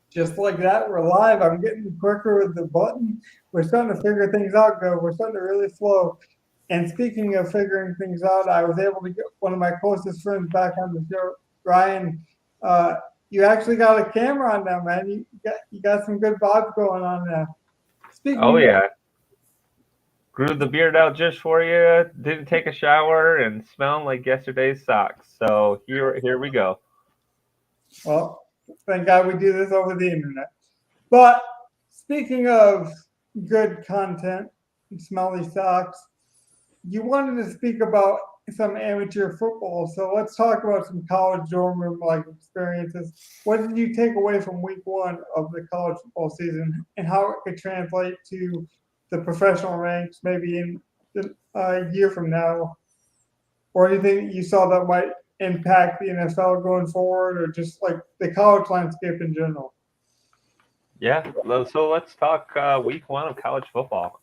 Just like that, we're live. I'm getting quicker with the button. We're starting to figure things out, go. We're starting to really flow. And speaking of figuring things out, I was able to get one of my closest friends back on the show, Ryan. Uh, you actually got a camera on now, man. You got some good vibes going on now. Oh Speaking yeah, grew the beard out just for you. Didn't take a shower and smelling like yesterday's socks. So here we go. well, thank God we do this over the internet. But speaking of good content, smelly socks, you wanted to speak about some amateur football, so let's talk about some college dorm room like experiences. What did you take away from week one of the college football season, and how it could translate to the professional ranks maybe in a year from now, or anything that you saw that might impact the NFL going forward, or just like the college landscape in general? Yeah, so let's talk week one of college football.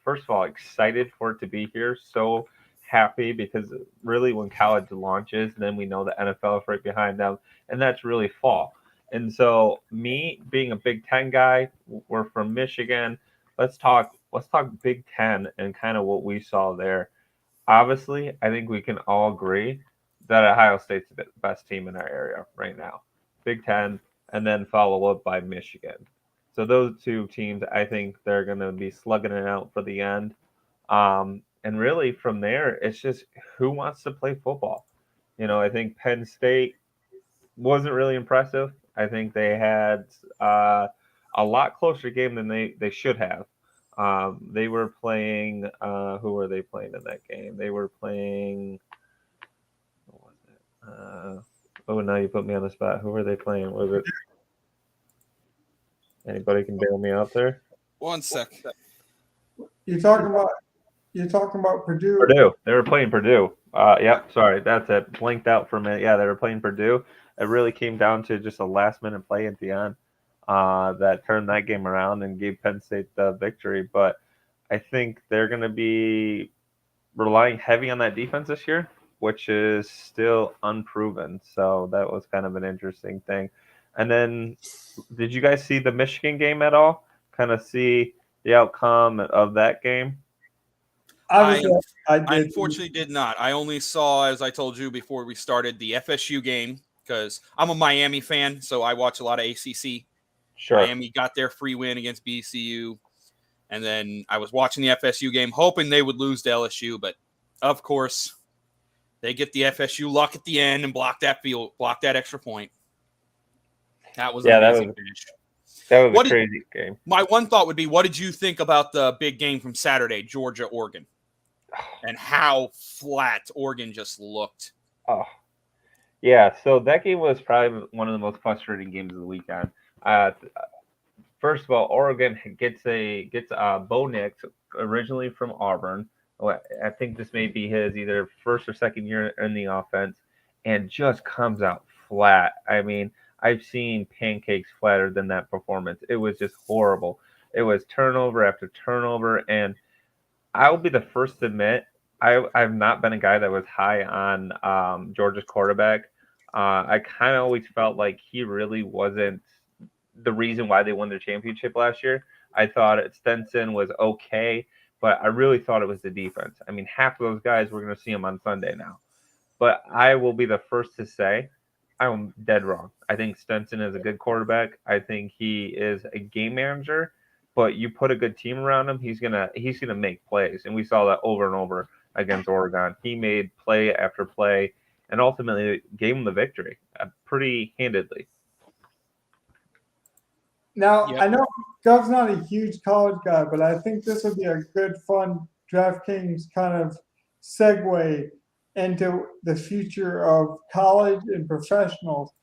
First of all, excited for it to be here. So happy because really when college launches, then we know the NFL is right behind them, and that's really fall. And so me being a Big Ten guy, we're from Michigan. Let's talk Big Ten and kind of what we saw there. Obviously, I think we can all agree that Ohio State's the best team in our area right now. Big Ten, and then follow up by Michigan. So those two teams, I think they're going to be slugging it out for the end. And really, from there, it's just who wants to play football. I think Penn State wasn't really impressive. I think they had a lot closer game than they should have. They were playing. Who were they playing in that game? They were playing. What was it? Oh, now you put me on the spot. Who were they playing? Was it anybody can bail me out there? One sec. You talking about you're talking about Purdue. Purdue. They were playing Purdue. Yep. Sorry, that's it. Blinked out for a minute. Yeah, they were playing Purdue. It really came down to just a last minute play at the end that turned that game around and gave Penn State the victory. But I think they're going to be relying heavy on that defense this year, which is still unproven. So that was kind of an interesting thing. And then, did you guys see the Michigan game at all? Kind of see the outcome of that game? I Obviously, I I did. unfortunately did not. I only saw, as I told you before we started, the FSU game because I'm a Miami fan, so I watch a lot of ACC. Sure. Miami got their free win against BCU, and then I was watching the FSU game, hoping they would lose to LSU, but of course they get the FSU luck at the end and block that extra point. That was an Yeah, that amazing was finish. that was a What did, crazy game. my one thought would be, what did you think about the big game from Saturday, Georgia Oregon, and how flat Oregon just looked? Oh, yeah. So that game was probably one of the most frustrating games of the weekend. Uh, First of all, Oregon gets Bo Nix originally from Auburn. I think this may be his either first or second year in the offense, and just comes out flat. I mean, I've seen pancakes flatter than that performance. It was just horrible. It was turnover after turnover, and I will be the first to admit I've not been a guy that was high on Georgia's quarterback. I kind of always felt like he really wasn't the reason why they won their championship last year. I thought Stenson was okay, but I really thought it was the defense. I mean, half of those guys we're going to see them on Sunday now. But I will be the first to say I'm dead wrong. I think Stenson is a good quarterback. I think he is a game manager, but you put a good team around him, he's gonna make plays. And we saw that over and over against Oregon. He made play after play and ultimately gave him the victory pretty handedly. Now, Yep. I know Gov's not a huge college guy, but I think this would be a good, fun DraftKings kind of segue into the future of college and professionals.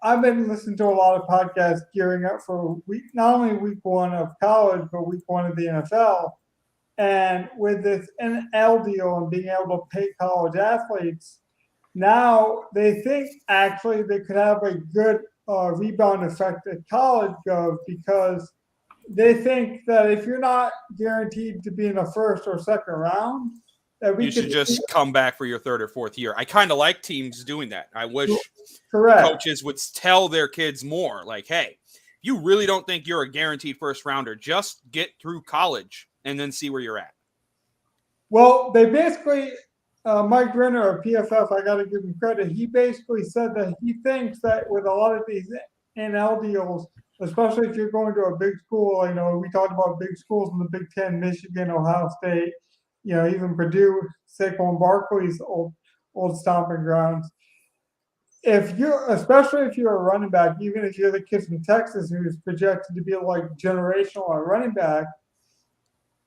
I've been listening to a lot of podcasts gearing up for not only week one of college, but week one of the NFL. And with this NL deal and being able to pay college athletes, now they think actually they could have a good rebound effect at college go because they think that if you're not guaranteed to be in the first or second round, that we You should just come back for your third or fourth year. I kind of like teams doing that. I wish coaches would tell their kids more like, hey, you really don't think you're a guaranteed first rounder, just get through college and then see where you're at. Well, they basically, Mike Renner of PFF, I got to give him credit. He basically said that he thinks that with a lot of these NL deals, especially if you're going to a big school, we talked about big schools in the Big Ten, Michigan, Ohio State, even Purdue, Saquon Barkley's old stomping grounds. Especially if you're a running back, even if you're the kid from Texas who's projected to be like generational at running back,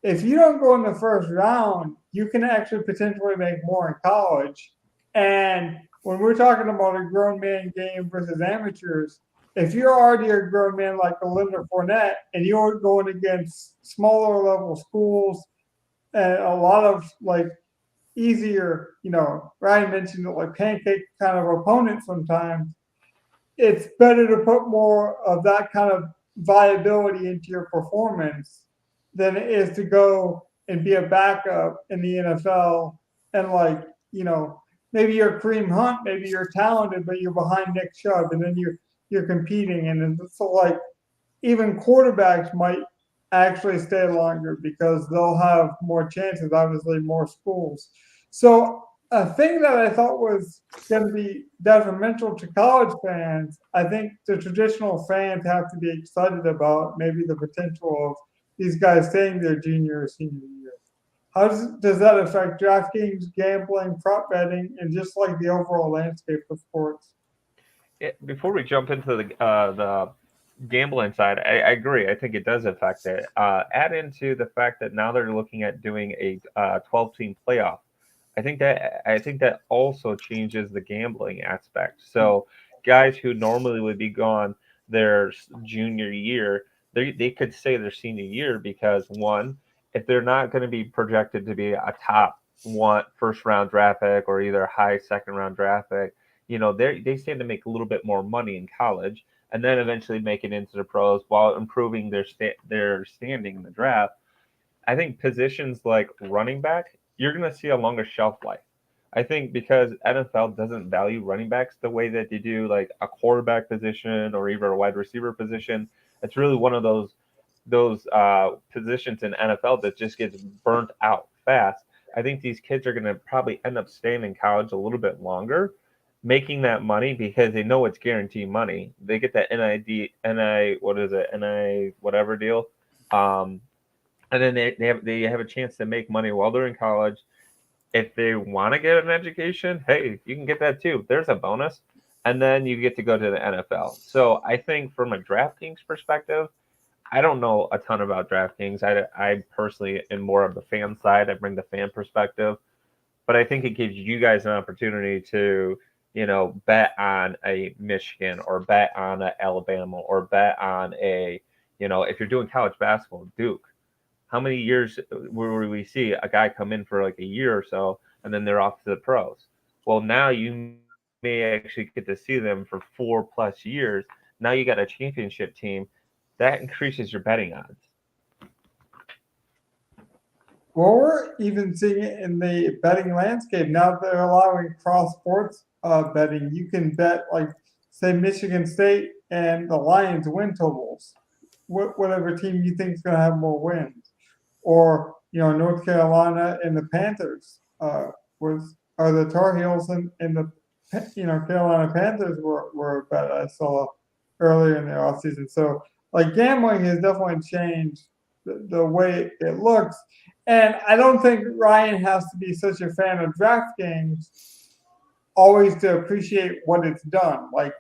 if you don't go in the first round, you can actually potentially make more in college. And when we're talking about a grown man game versus amateurs, if you're already a grown man like a Leonard Fournette and you're going against smaller level schools and a lot of like easier, Ryan mentioned like pancake kind of opponents sometimes, it's better to put more of that kind of viability into your performance than it is to go and be a backup in the NFL and maybe you're Kareem Hunt, maybe you're talented, but you're behind Nick Chubb, and then you're competing, and so like even quarterbacks might actually stay longer because they'll have more chances, obviously more schools. So a thing that I thought was going to be detrimental to college fans, I think the traditional fans have to be excited about maybe the potential of these guys staying their junior or senior year. How does that affect DraftKings, gambling, prop betting, and just like the overall landscape of sports? Before we jump into the gambling side, I agree. I think it does affect it. Add into the fact that now they're looking at doing a 12-team playoff. I think that also changes the gambling aspect. So guys who normally would be gone their junior year, they could stay their senior year because one, if they're not going to be projected to be a top one first round draft pick or either a high second round draft pick, they stand to make a little bit more money in college and then eventually make it into the pros while improving their standing in the draft. I think positions like running back, you're going to see a longer shelf life. I think because NFL doesn't value running backs the way that they do like a quarterback position or even a wide receiver position. It's really one of those positions in NFL that just gets burnt out fast. I think these kids are going to probably end up staying in college a little bit longer, making that money because they know it's guaranteed money. They get that NI whatever deal, and then they have a chance to make money while they're in college. If they want to get an education, hey, you can get that too. There's a bonus, and then you get to go to the NFL. So I think from a DraftKings perspective, I don't know a ton about DraftKings. I personally am more of the fan side. I bring the fan perspective, but I think it gives you guys an opportunity to, bet on a Michigan or bet on a Alabama or bet on a, if you're doing college basketball, Duke. How many years will we see a guy come in for like a year or so and then they're off to the pros? Well, now you may actually get to see them for 4+ years. Now you got a championship team. That increases your betting odds. Well, we're even seeing it in the betting landscape. Now they're allowing cross-sports betting. You can bet, like, say, Michigan State and the Lions win totals, whatever team you think is going to have more wins. Or, North Carolina and the Panthers or the Tar Heels and the, Carolina Panthers were a bet I saw earlier in the offseason. So, like, gambling has definitely changed the way it looks. And I don't think Ryan has to be such a fan of DraftKings always to appreciate what it's done. Like,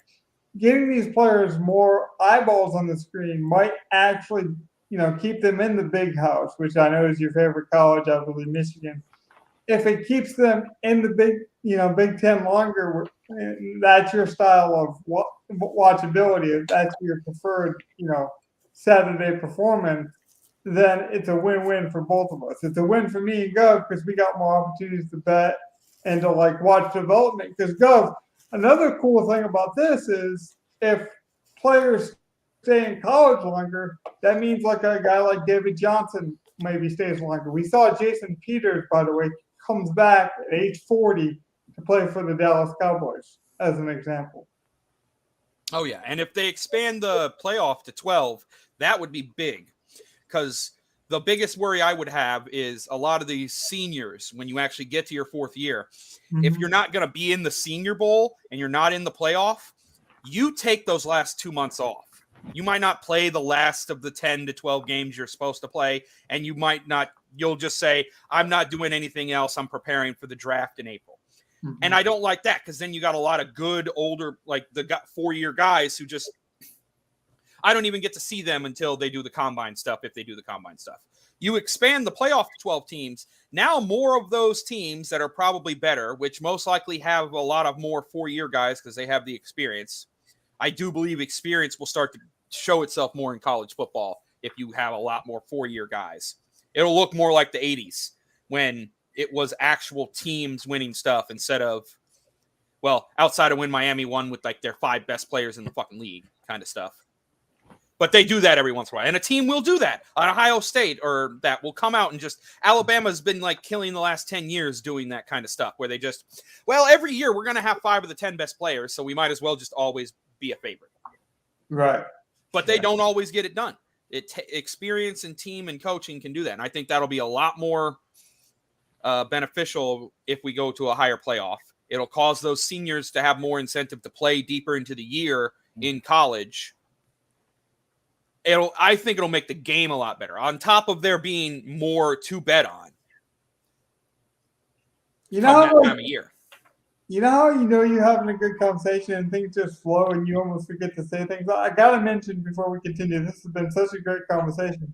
getting these players more eyeballs on the screen might actually, keep them in the big house, which I know is your favorite college, I believe, Michigan. If it keeps them in the Big Ten longer, that's your style of watchability. If that's your preferred, Saturday performance, then it's a win-win for both of us. It's a win for me and Gov because we got more opportunities to bet and to watch development. Because Gov, another cool thing about this is if players stay in college longer, that means like a guy like David Johnson maybe stays longer. We saw Jason Peters, by the way, comes back at age 40 to play for the Dallas Cowboys, as an example. Oh, yeah. And if they expand the playoff to 12, that would be big. Because the biggest worry I would have is a lot of these seniors, when you actually get to your fourth year, if you're not going to be in the Senior Bowl and you're not in the playoff, you take those last 2 months off. You might not play the last of the 10 to 12 games you're supposed to play, and you might not, you'll just say, I'm not doing anything else. I'm preparing for the draft in April. And I don't like that, because then you got a lot of good older, like the 4-year guys who just, I don't even get to see them until they do the combine stuff, if they do the combine stuff. You expand the playoff to 12 teams. Now more of those teams that are probably better, which most likely have a lot of more 4-year guys because they have the experience. I do believe experience will start to show itself more in college football if you have a lot more 4-year guys. It'll look more like the 80s when it was actual teams winning stuff instead of, well, outside of when Miami won with like their 5 best players in the fucking league kind of stuff. But they do that every once in a while. And a team will do that. Ohio State or that will come out and just, Alabama's been like killing the last 10 years doing that kind of stuff where they just, well, every year we're going to have 5 of the 10 best players. So we might as well just always be a favorite. Right. But they don't always get it done. Experience and team and coaching can do that. And I think that'll be a lot more beneficial if we go to a higher playoff. It'll cause those seniors to have more incentive to play deeper into the year in college. I think it'll make the game a lot better. On top of there being more to bet on. You know, that time of year. You know how you're having a good conversation and things just flow and you almost forget to say things? I got to mention before we continue, this has been such a great conversation.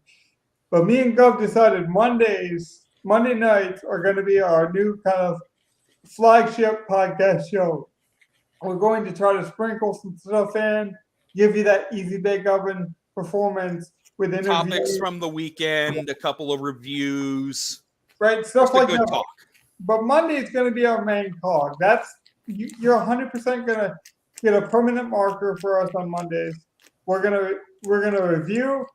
But me and Gov decided Monday nights are going to be our new kind of flagship podcast show. We're going to try to sprinkle some stuff in, give you that easy bake oven performance with interviews. Topics from the weekend, a couple of reviews. Right, stuff Just like a good that. talk. But Monday is going to be our main cog. You're 100% going to get a permanent marker for us on Mondays. We're gonna review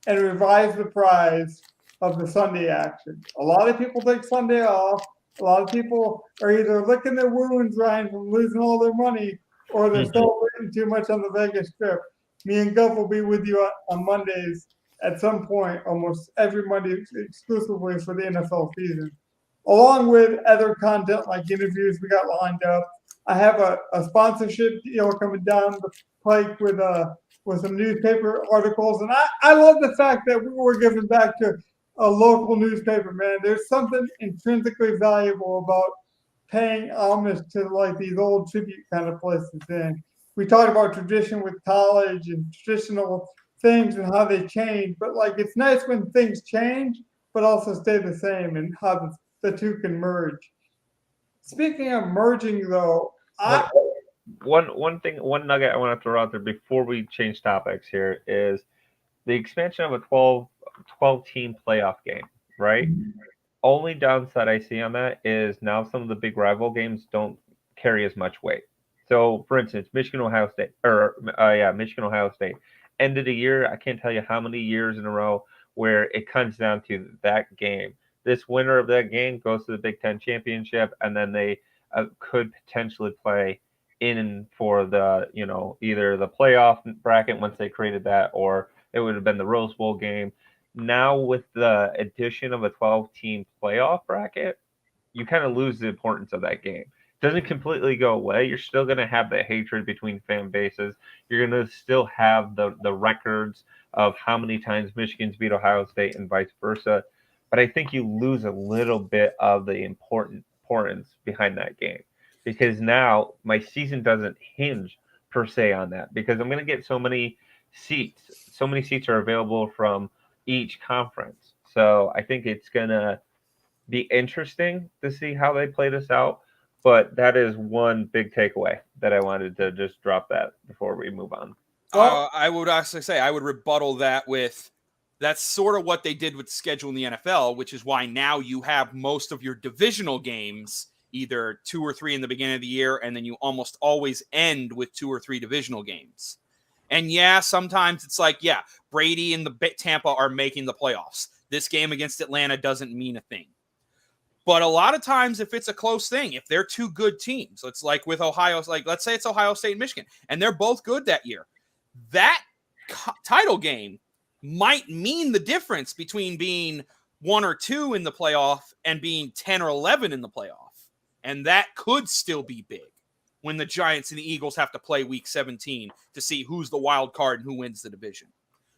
and revise the prize of the Sunday action. A lot of people take Sunday off. A lot of people are either licking their wounds, Ryan, from losing all their money, or they're celebrating too much on the Vegas trip. Me and Guff will be with you on Mondays at some point, almost every Monday, exclusively for the NFL season, along with other content like interviews we got lined up. I have a sponsorship deal coming down the pike with some newspaper articles, and I love the fact that we were giving back to a local newspaper, man. There's something intrinsically valuable about paying homage to like these old tribute kind of places. And we talk about tradition with college and traditional things and how they change, but like it's nice when things change but also stay the same and how the two can merge. Speaking of merging, though, one nugget I want to throw out there before we change topics here is the expansion of a 12 team playoff game, right? Only downside I see on that is now some of the big rival games don't carry as much weight. So, for instance, Michigan Ohio State. End of the year, I can't tell you how many years in a row where it comes down to that game. This winner of that game goes to the Big Ten championship, and then they could potentially play in for the, either the playoff bracket once they created that, or it would have been the Rose Bowl game. Now with the addition of a 12-team playoff bracket, you kind of lose the importance of that game. It doesn't completely go away. You're still going to have the hatred between fan bases. You're going to still have the records of how many times Michigan's beat Ohio State and vice versa. But I think you lose a little bit of the importance behind that game, because now my season doesn't hinge per se on that, because I'm going to get so many seats. So many seats are available from each conference. So I think it's going to be interesting to see how they play this out. But that is one big takeaway that I wanted to just drop that before we move on. I would actually say I would rebuttal that with that's sort of what they did with the schedule in the NFL, which is why now you have most of your divisional games, either 2 or 3 in the beginning of the year, and then you almost always end with 2 or 3 divisional games. And yeah, sometimes it's like, yeah, Brady and the Tampa are making the playoffs. This game against Atlanta doesn't mean a thing. But a lot of times, if it's a close thing, if they're two good teams, it's like with Ohio, like let's say it's Ohio State and Michigan, and they're both good that year, that title game might mean the difference between being 1 or 2 in the playoff and being 10 or 11 in the playoff. And that could still be big when the Giants and the Eagles have to play week 17 to see who's the wild card and who wins the division.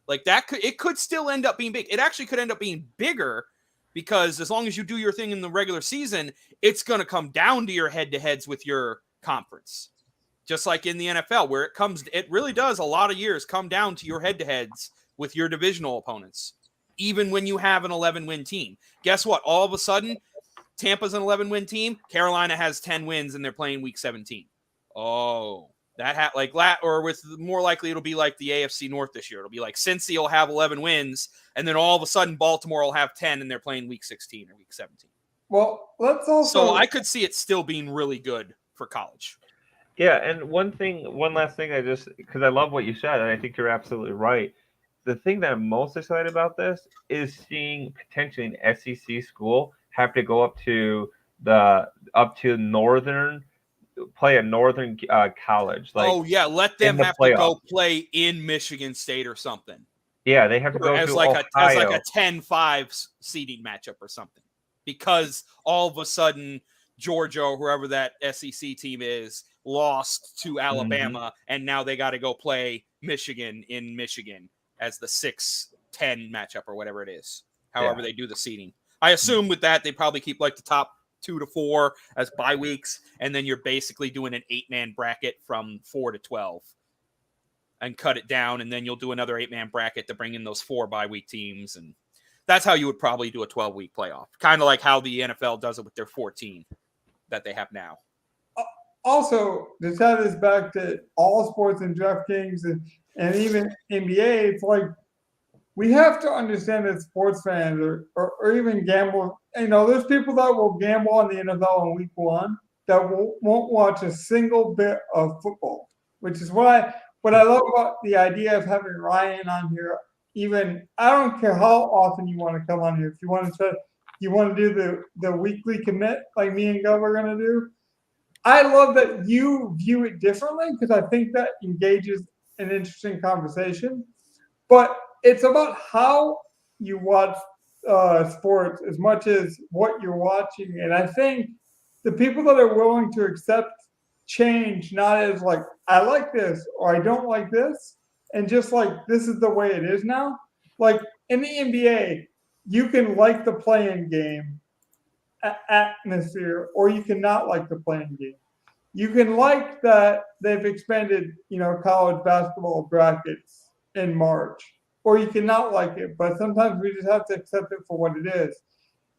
Like it could still end up being big. It actually could end up being bigger because as long as you do your thing in the regular season, it's going to come down to your head-to-heads with your conference. Just like in the NFL, where it really does a lot of years come down to your head-to-heads with your divisional opponents, even when you have an 11-win team. Guess what? All of a sudden, Tampa's an 11-win team. Carolina has 10 wins, and they're playing week 17. Oh, or with more likely it'll be like the AFC North this year. It'll be like Cincy will have 11 wins, and then all of a sudden Baltimore will have 10, and they're playing week 16 or week 17. Well, let's also. So I could see it still being really good for college. Yeah, and one last thing, because I love what you said, and I think you're absolutely right. The thing that I'm most excited about this is seeing potentially an SEC school have to go up to northern, play a northern college. Like, oh yeah, let them have playoffs. to go play in Michigan State or something. Yeah, they have to go as to like Ohio. a 10-5 seeding matchup or something, because all of a sudden Georgia or whoever that SEC team is lost to Alabama, and now they got to go play Michigan in Michigan as the 6-10 matchup or whatever it is. However they do the seeding. I assume with that they probably keep like the top 2 to 4 as bye weeks, and then you're basically doing an 8-man bracket from 4 to 12 and cut it down, and then you'll do another 8-man bracket to bring in those 4 bye week teams, and that's how you would probably do a 12-week playoff. Kind of like how the NFL does it with their 14 that they have now. Also, to tie this back to all sports and DraftKings and even NBA, it's like we have to understand that sports fans or even gamble. There's people that will gamble on the NFL in week 1 that won't watch a single bit of football, which is why what I love about the idea of having Ryan on here. Even I don't care how often you want to come on here. If you want to do the weekly commit like me and Gov are going to do. I love that you view it differently because I think that engages an interesting conversation. But it's about how you watch sports as much as what you're watching. And I think the people that are willing to accept change, not as like, I like this or I don't like this, and just like, this is the way it is now. Like in the NBA, you can like the playing game atmosphere, or you cannot like the playing game. You can like that they've expanded, college basketball brackets in March, or you cannot like it. But sometimes we just have to accept it for what it is.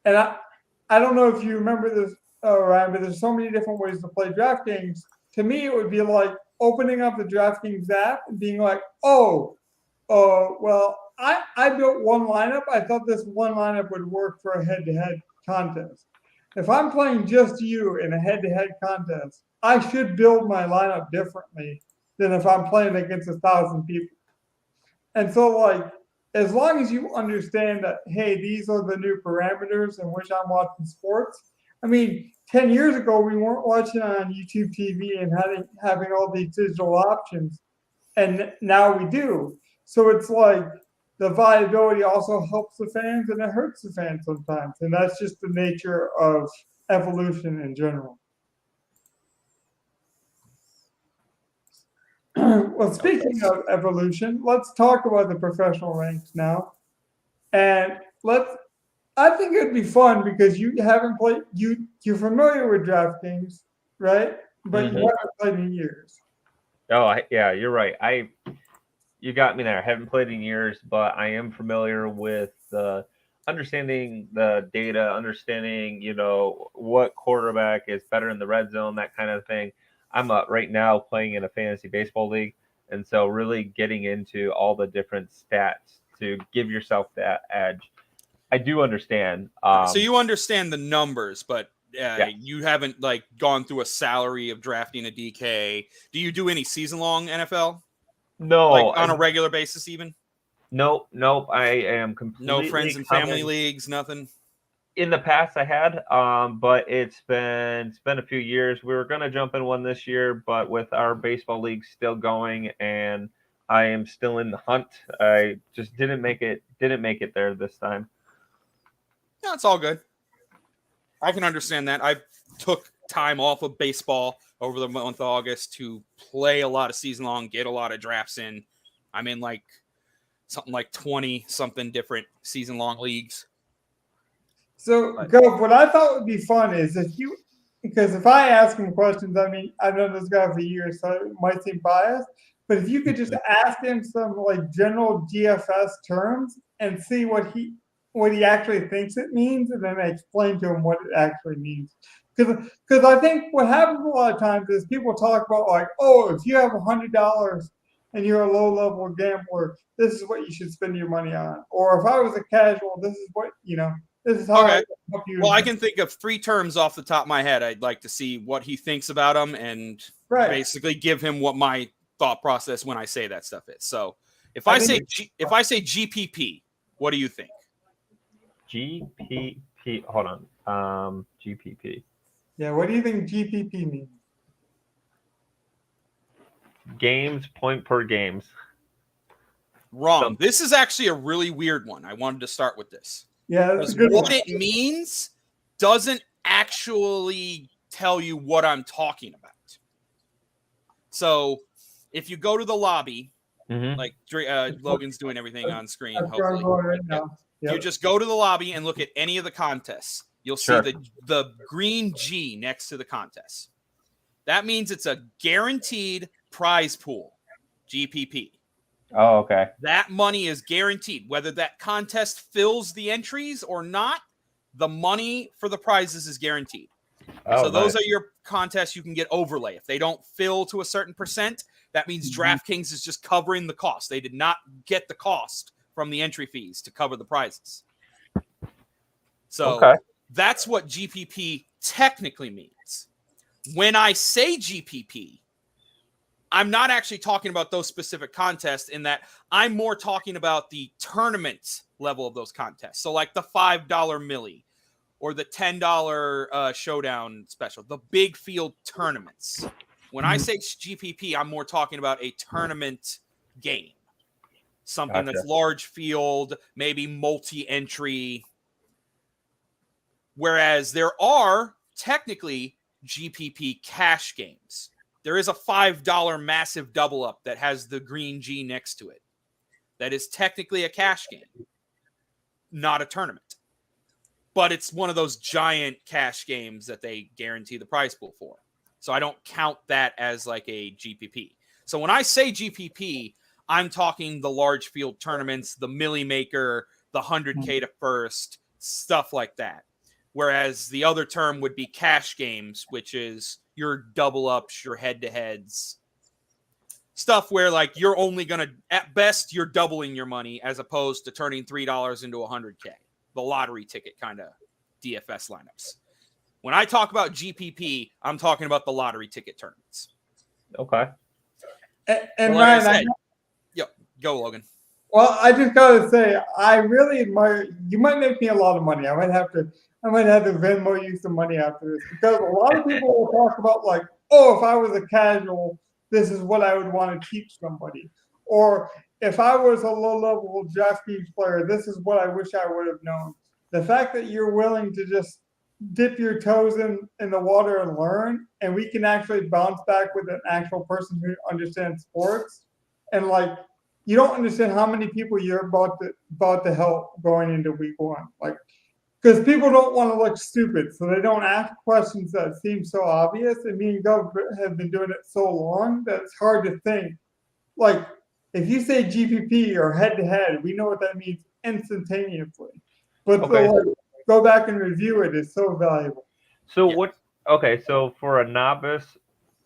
And I don't know if you remember this, Ryan, but there's so many different ways to play DraftKings. To me, it would be like opening up the DraftKings app and being like, well, I built one lineup. I thought this one lineup would work for a head-to-head contest. If I'm playing just you in a head-to-head contest, I should build my lineup differently than if I'm playing against 1,000 people. And so, like, as long as you understand that, hey, these are the new parameters in which I'm watching sports. I mean, 10 years ago, we weren't watching on YouTube TV and having all these digital options. And now we do. So it's like the viability also helps the fans and it hurts the fans sometimes. And that's just the nature of evolution in general. Well, speaking of evolution, let's talk about the professional ranks now. And I think it'd be fun because you haven't played, you're familiar with DraftKings, right? But you haven't played in years. Oh, yeah, you're right. You got me there. I haven't played in years, but I am familiar with understanding the data, understanding, what quarterback is better in the red zone, that kind of thing. I'm right now playing in a fantasy baseball league, and so really getting into all the different stats to give yourself that edge. I do understand. So you understand the numbers, but you haven't like gone through a salary of drafting a DK. Do you do any season-long NFL? No, like on a regular basis, even. Nope. I am completely no friends and family leagues, nothing. In the past, I had, but it's been a few years. We were gonna jump in one this year, but with our baseball league still going, and I am still in the hunt, I just didn't make it there this time. No, it's all good. I can understand that. I took time off of baseball over the month of August to play a lot of season long, get a lot of drafts in. I'm in like something like 20 something different season long leagues. So, Gov, what I thought would be fun is because if I ask him questions, I mean, I've known this guy for years, so it might seem biased, but if you could just ask him some like general DFS terms and see what he actually thinks it means, and then explain to him what it actually means. Because I think what happens a lot of times is people talk about like, oh, if you have $100 and you're a low level gambler, this is what you should spend your money on. Or if I was a casual, this is what this is how I Okay. help you. Well, I can think of 3 terms off the top of my head. I'd like to see what he thinks about them and basically give him what my thought process when I say that stuff is. So if I say GPP, what do you think? GPP. Hold on. GPP. Yeah, what do you think GPP means? Games, point per games. Wrong. This is actually a really weird one. I wanted to start with this. Yeah, that's a good what one. it means doesn't actually tell you what I'm talking about. So if you go to the lobby, like Logan's doing everything on screen, hopefully. Right now. You just go to the lobby and look at any of the contests. You'll see the green G next to the contest. That means it's a guaranteed prize pool, GPP. Oh, okay. That money is guaranteed. Whether that contest fills the entries or not, the money for the prizes is guaranteed. Oh, so those are your contests you can get overlay. If they don't fill to a certain percent, that means DraftKings is just covering the cost. They did not get the cost from the entry fees to cover the prizes. So that's what GPP technically means. When I say GPP, I'm not actually talking about those specific contests in that I'm more talking about the tournament level of those contests. So like the $5 milli or the $10 showdown special, the big field tournaments. When I say GPP, I'm more talking about a tournament game. Something that's large field, maybe multi-entry. Whereas there are technically GPP cash games. There is a $5 massive double up that has the green G next to it. That is technically a cash game, not a tournament. But it's one of those giant cash games that they guarantee the prize pool for. So I don't count that as like a GPP. So when I say GPP, I'm talking the large field tournaments, the Millie Maker, the 100K to first, stuff like that. Whereas the other term would be cash games, which is your double ups, your head to heads, stuff where like you're only going to, at best, you're doubling your money as opposed to turning $3 into 100K, the lottery ticket kind of DFS lineups. When I talk about GPP, I'm talking about the lottery ticket tournaments. Okay. And like Ryan, go Logan. Well, I just gotta say, I really admire. You might make me a lot of money. I might have to Venmo you some money after this because a lot of people will talk about like, oh, if I was a casual, this is what I would want to teach somebody, or if I was a low-level Draftkings player, this is what I wish I would have known. The fact that you're willing to just dip your toes in the water and learn, and we can actually bounce back with an actual person who understands sports, and like you don't understand how many people you're about to help going into week one, like because people don't want to look stupid, so they don't ask questions that seem so obvious. And me and Gov have been doing it so long that it's hard to think. Like if you say GPP or head to head, we know what that means instantaneously, but go back and review it is so valuable. So so for a novice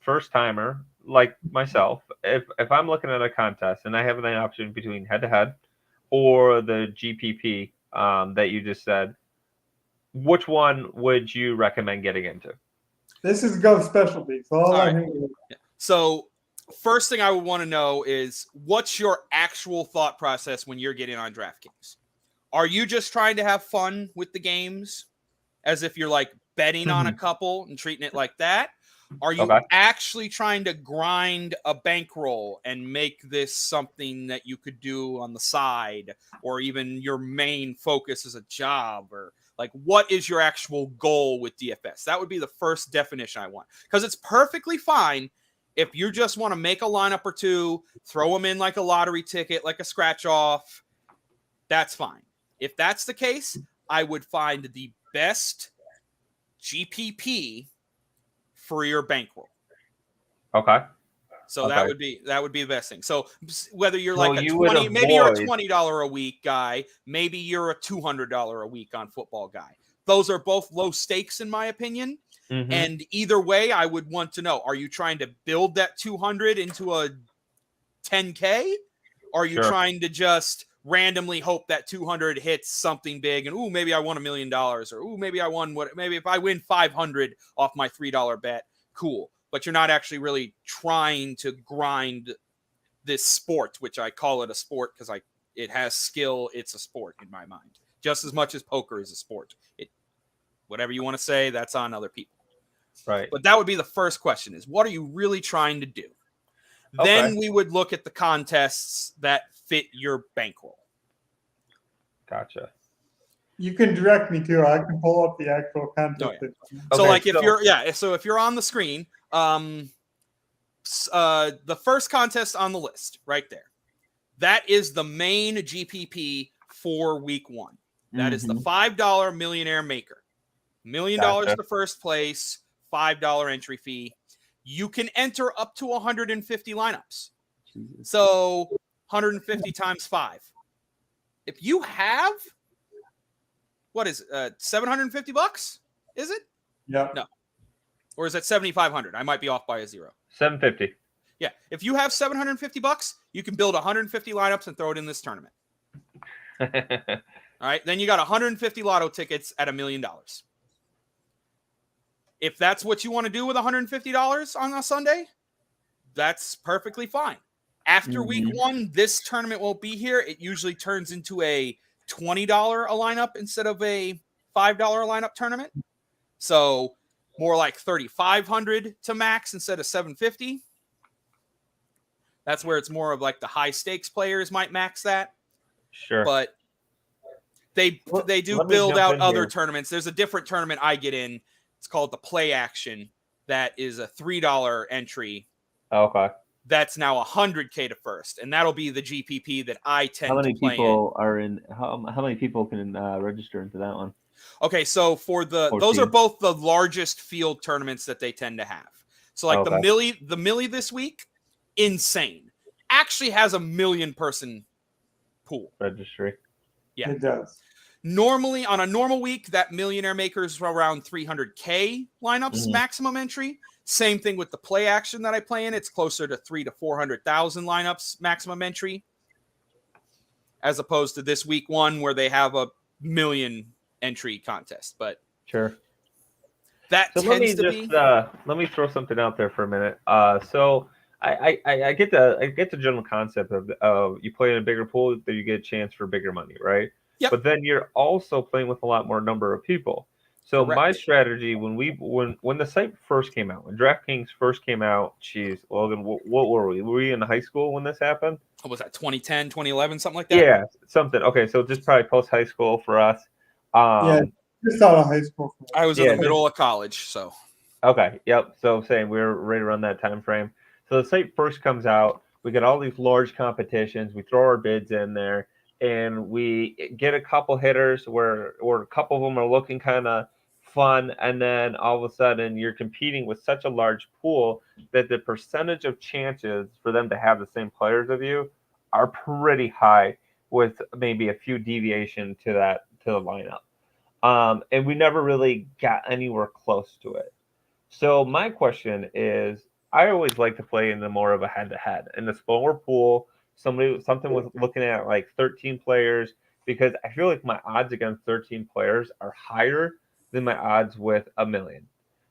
first timer like myself, if I'm looking at a contest and I have an option between head to head or the GPP that you just said, which one would you recommend getting into? This is Gov's specialty. So first thing I would want to know is what's your actual thought process when you're getting on DraftKings? Are you just trying to have fun with the games? as if you're like betting on a couple and treating it like that? Are you Okay. actually trying to grind a bankroll and make this something that you could do on the side, or even your main focus as a job? Or like, what is your actual goal with DFS? That would be the first definition I want, because it's perfectly fine if you just want to make a lineup or two, throw them in like a lottery ticket, like a scratch off. That's fine. If that's the case, I would find the best GPP for your bankroll. Okay. So that would be the best thing. So whether you're So like you would maybe you're a avoid- $20 a week guy, maybe you're a $200 a week on football guy. Those are both low stakes in my opinion. Mhm. And either way, I would want to know: are you trying to build that 200 into a 10K? Or are you Sure. trying to just randomly hope that 200 hits something big and maybe I won $1 million, or maybe I won maybe if I win 500 off my $3 bet, cool. But you're not actually really trying to grind this sport, which I call it a sport because it has skill. It's a sport in my mind, just as much as poker is a sport. Whatever you want to say, that's on other people. Right. But that would be the first question: is what are you really trying to do? Okay. Then we would look at the contests that fit your bankroll. Gotcha. You can direct me to. I can pull up the actual contest. So Okay, like so- if you're on the screen, the first contest on the list right there, that is the main GPP for week 1. That is the $5 millionaire maker. $1 million Gotcha. to first place, $5 entry fee. You can enter up to 150 lineups. Jesus. So 150 times 5. If you have, what is it, $750? Is it? Yeah. No. Or is it 7,500? I might be off by a zero. $750. Yeah. If you have $750, you can build 150 lineups and throw it in this tournament. All right. Then you got 150 lotto tickets at $1 million. If that's what you want to do with $150 on a Sunday, that's perfectly fine. After week 1, this tournament won't be here. It usually turns into a $20 a lineup instead of a $5 lineup tournament. So more like 3,500 to max instead of 750. That's where it's more of like the high stakes players might max that. Sure. But they do let me build jump out in other here. tournaments. There's a different tournament I get in. It's called the Play Action. That is a $3 entry. Okay. That's now 100K to first, and that'll be the GPP that I tend How many to play people are in? How many people can register into that one? in. Okay, so for those 14. are both the largest field tournaments that they tend to have. So like Okay. the Millie this week, insane. Actually has a 1 million person pool. Registry. Yeah. It does. Normally, on a normal week, that millionaire makers around 300K lineups maximum entry. Same thing with the play action that I play in. It's closer to 300,000 to 400,000 lineups maximum entry, as opposed to this week 1 where they have a 1 million entry contest. But Sure. that So let me tends to just be. let me throw something out there for a minute. So I get the general concept of you play in a bigger pool, that you get a chance for bigger money, right? Yep. But then you're also playing with a lot more number of people. So Correct. my strategy when the site first came out, when DraftKings first came out, geez, Logan, what were we? Were we in high school when this happened? What was that, 2010, 2011, something like that? Yeah, something. Okay, so just probably post high school for us. Yeah. Just out of high school. I was in Yeah. the middle of college, so. Okay. Yep. So saying we're right around that time frame. So the site first comes out. We get all these large competitions. We throw our bids in there, and we get a couple hitters where a couple of them are looking kind of fun, and then all of a sudden you're competing with such a large pool that the percentage of chances for them to have the same players of you are pretty high, with maybe a few deviation to the lineup. And we never really got anywhere close to it. So my question is, I always like to play in the more of a head-to-head in the smaller pool. Something with looking at like 13 players, because I feel like my odds against 13 players are higher than my odds with 1 million.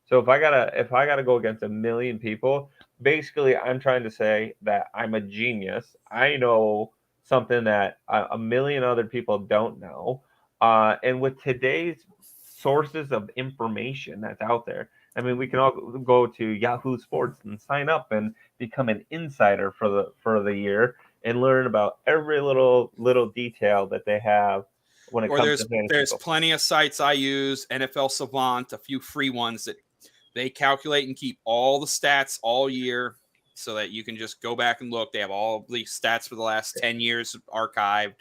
So if I gotta go against 1 million people, basically I'm trying to say that I'm a genius. I know something that 1 million other people don't know. And with today's sources of information that's out there. I mean, we can all go to Yahoo Sports and sign up and become an insider for the year and learn about every little detail that they have when it Or comes to fantasy there's football. plenty of sites I use, NFL Savant, a few free ones that they calculate and keep all the stats all year so that you can just go back and look. They have all the stats for the last 10 years archived.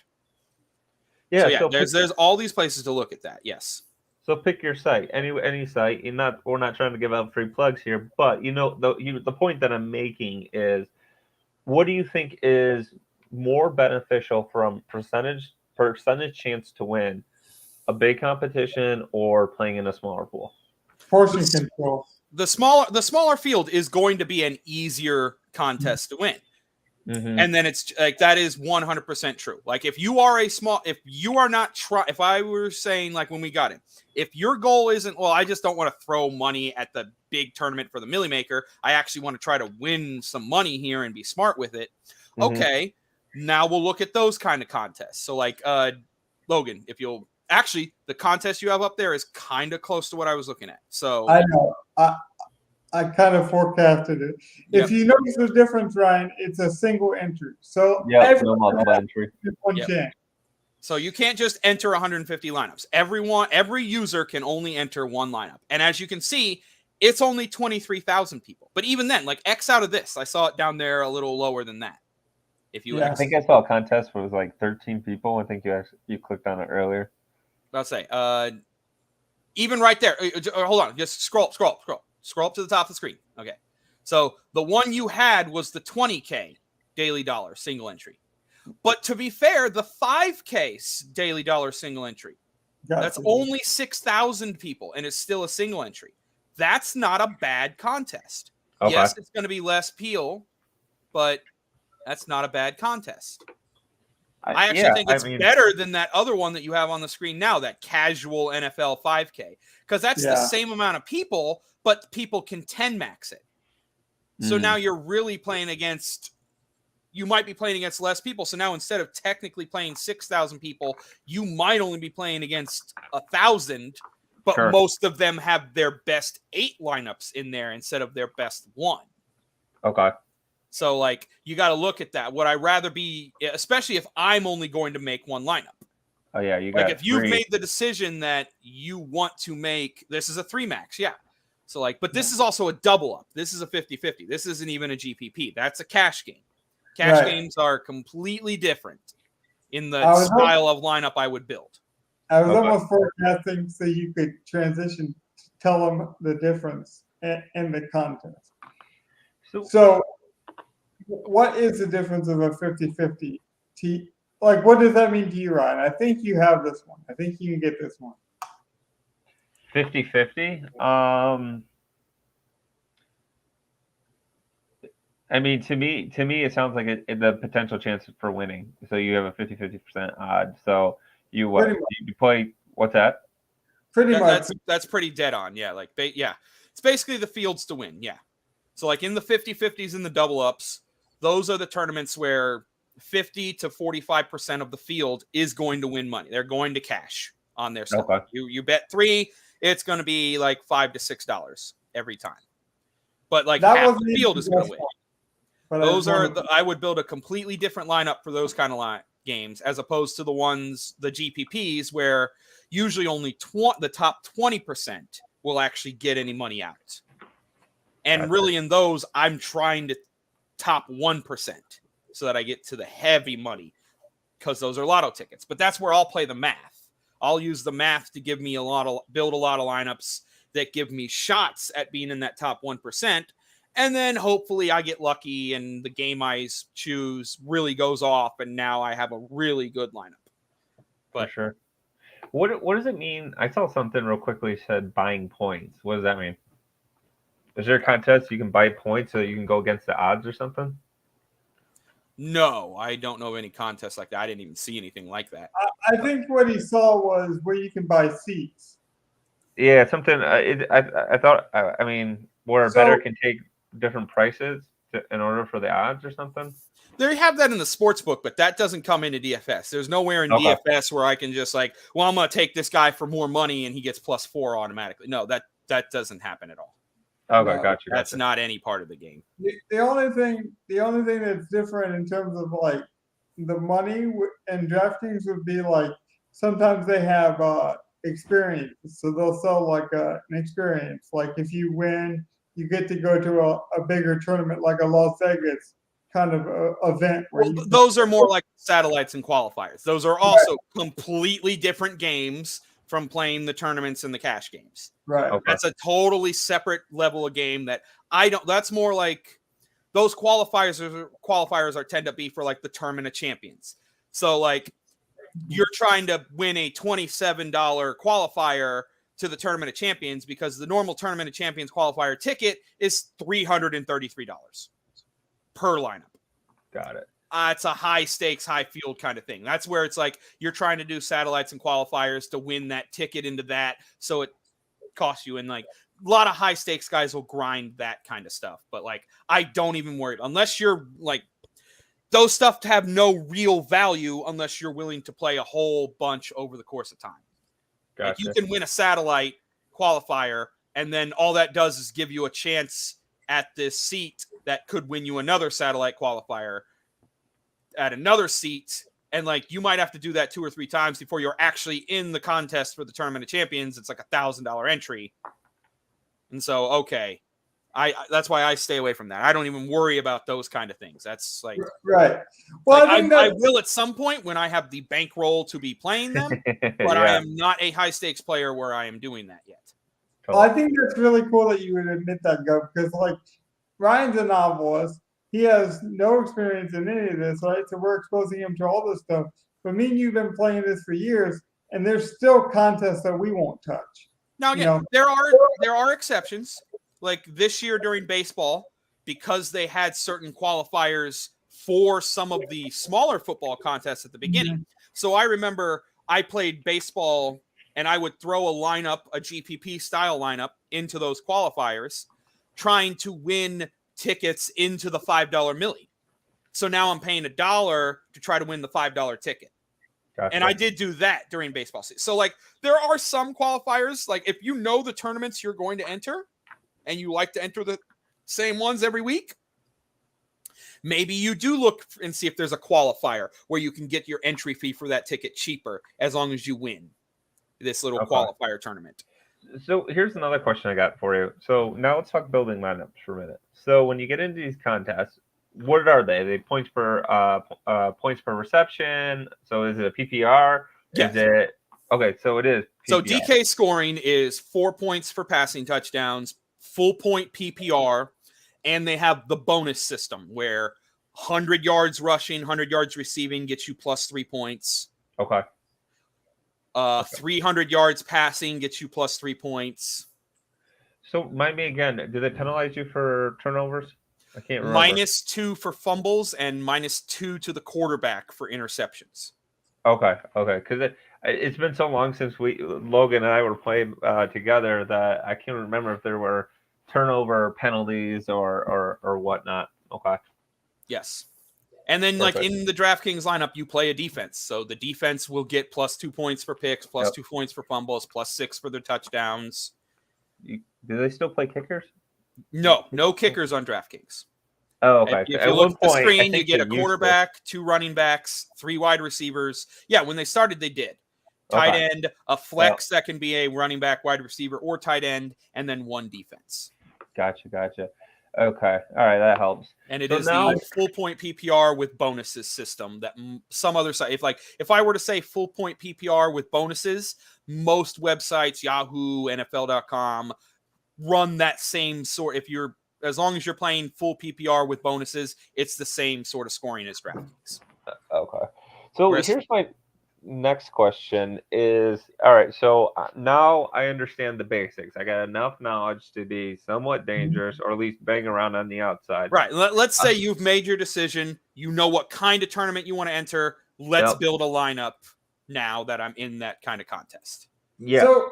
Yeah, So there's all these places to look at that. Yes. So pick your site, any site. We're not trying to give out free plugs here, but the point that I'm making is, what do you think is more beneficial from percentage chance to win, a big competition or playing in a smaller pool? Portion control. The smaller field is going to be an easier contest to win. Mm-hmm. And then it's like, that is 100% true. Like, if I were saying, like, when we got it, if your goal isn't, well, I just don't want to throw money at the big tournament for the Millie Maker, I actually want to try to win some money here and be smart with it. Mm-hmm. Okay. Now we'll look at those kind of contests. So, like, Logan, the contest you have up there is kind of close to what I was looking at. So I know. I kind of forecasted it. Yep. If you notice the difference, Ryan, it's a single entry. So No multiple entry. One Yep. chance. So you can't just enter 150 lineups. Every user can only enter one lineup. And as you can see, it's only 23,000 people. But even then, like, X out of this, I saw it down there a little lower than that. If you Yeah. I think I saw a contest where it was like 13 people. I think you clicked on it earlier. I'll say, even right there. Hold on, just scroll up to the top of the screen. Okay. So the one you had was the 20K daily dollar single entry. But to be fair, the 5K daily dollar single entry, that's only 6,000 people, and it's still a single entry. That's not a bad contest. Okay. Yes, it's going to be less peel, but that's not a bad contest. I actually think it's better than that other one that you have on the screen now, that casual NFL 5K, because that's the same amount of people, but people can 10 max it. So now you're really playing against, you might be playing against less people. So now instead of technically playing 6,000 people, you might only be playing against 1,000, but Sure. most of them have their best 8 lineups in there instead of their best 1. Okay. So, like, you got to look at that. Would I rather be, especially if I'm only going to make one lineup? Oh yeah, you got. Like, if you've made the decision that you want to make, this is a 3 max, yeah. So, like, but this is also a double up. This is a 50-50. This isn't even a GPP. That's a cash game. Cash games are completely different in the style of lineup I would build. I was almost forecasting so you could transition to tell them the difference in the contest. So what is the difference of a 50-50? Like, what does that mean to you, Ryan? I think you have this one. I think you can get this one. 50-50? I mean, to me, it sounds like the potential chance for winning. So you have a 50% odd. So you play, what's that? Pretty much. That's pretty dead on. Yeah. Like, it's basically the fields to win. Yeah. So, like, in the 50-50s and the double ups, those are the tournaments where 50 to 45% of the field is going to win money. They're going to cash on their stuff. Okay. You bet 3, it's going to be like $5 to $6 every time. But, like, half the field is going to win. Those are I would build a completely different lineup for those kind of games, as opposed to the GPPs, where usually only the top 20% will actually get any money out. And really, in those, I'm trying to top 1% so that I get to the heavy money, because those are lotto tickets. But that's where I'll play the math. I'll use the math to give me build a lot of lineups that give me shots at being in that top 1%. And then hopefully I get lucky and the game I choose really goes off, and now I have a really good lineup. For sure. What does it mean? I saw something real quickly said buying points. What does that mean? Is there a contest you can buy points so you can go against the odds or something? No, I don't know of any contests like that. I didn't even see anything like that. I think what he saw was where you can buy seats. Yeah, something. I thought. I mean, where a bettor can take different prices in order for the odds or something. They have that in the sports book, but that doesn't come into DFS. There's nowhere in Okay. DFS where I can just like, well, I'm going to take this guy for more money and he gets +4 automatically. No, that doesn't happen at all. Okay, No, gotcha. That's not any part of the game. The only thing that's different in terms of like the money and DraftKings would be like sometimes they have experience, so they'll sell like an experience. Like if you win, you get to go to a bigger tournament, like a Las Vegas kind of event. Where Well, those are more like satellites and qualifiers. Those are also completely different games from playing the tournaments and the cash games. right. Okay. That's a totally separate level of game that I don't. That's more like those qualifiers are tend to be for like the Tournament of Champions. So like you're trying to win a $27 qualifier to the Tournament of Champions because the normal Tournament of Champions qualifier ticket is $333 per lineup. Got it. It's a high stakes, high field kind of thing. That's where it's like you're trying to do satellites and qualifiers to win that ticket into that. So it costs you. And like a lot of high stakes guys will grind that kind of stuff. But like, I don't even worry unless you're like, those stuff have no real value unless you're willing to play a whole bunch over the course of time. Gotcha. Like you can win a satellite qualifier, and then all that does is give you a chance at this seat that could win you another satellite qualifier at another seat. And like you might have to do that 2 or 3 times before you're actually in the contest for the Tournament of Champions. It's like $1,000 entry. And so, okay. That's why I stay away from that. I don't even worry about those kind of things. That's like Right. Well, like, I will at some point when I have the bankroll to be playing them, but I Yeah. am not a high stakes player where I am doing that yet. I think that's really cool that you would admit that, Gov, because like Ryan's a novelist. He has no experience in any of this, right? So we're exposing him to all this stuff. But me and you've been playing this for years, and there's still contests that we won't touch. Now again, You know? there are exceptions. Like this year during baseball, because they had certain qualifiers for some of the smaller football contests at the beginning. So I remember I played baseball and I would throw a GPP style lineup into those qualifiers, trying to win tickets into the $5 milli. So now I'm paying $1 to try to win the $5 ticket. Gotcha. And I did do that during baseball season. So like there are some qualifiers, like if you know the tournaments you're going to enter and you like to enter the same ones every week, maybe you do look and see if there's a qualifier where you can get your entry fee for that ticket cheaper as long as you win this little qualifier tournament. So here's another question I got for you. So now let's talk building lineups for a minute. So when you get into these contests, what are they? Are they points per reception? So is it a PPR? Yes. Is it okay? So it is. PPR. So DK scoring is 4 points for passing touchdowns, full point PPR, and they have the bonus system where 100 yards rushing, 100 yards receiving gets you +3 points. Okay. 300 yards passing gets you +3 points. So mind me again, do they penalize you for turnovers? I can't remember. -2 for fumbles and -2 to the quarterback for interceptions. Okay. Because it's been so long since Logan and I were playing together that I can't remember if there were turnover penalties or whatnot. Okay. Yes. And then like in the DraftKings lineup, you play a defense. So the defense will get +2 points for picks, +2 points for fumbles, +6 for their touchdowns. Do they still play kickers? No kickers on DraftKings. Oh, okay. If you look at the screen, you get a quarterback, 2 running backs, 3 wide receivers. Yeah, when they started, they did. Tight end, a flex that can be a running back, wide receiver, or tight end, and then 1 defense. Gotcha. Okay. All right, that helps. And it is the full point PPR with bonuses system that some other site, if I were to say full point PPR with bonuses, most websites, Yahoo, NFL.com, run that same sort. As long as you're playing full PPR with bonuses, it's the same sort of scoring as DraftKings. Okay. So here's my next question is, all right, so now I understand the basics. I got enough knowledge to be somewhat dangerous or at least bang around on the outside. Right. Let's say you've made your decision. You know what kind of tournament you want to enter. Let's build a lineup now that I'm in that kind of contest. Yeah. So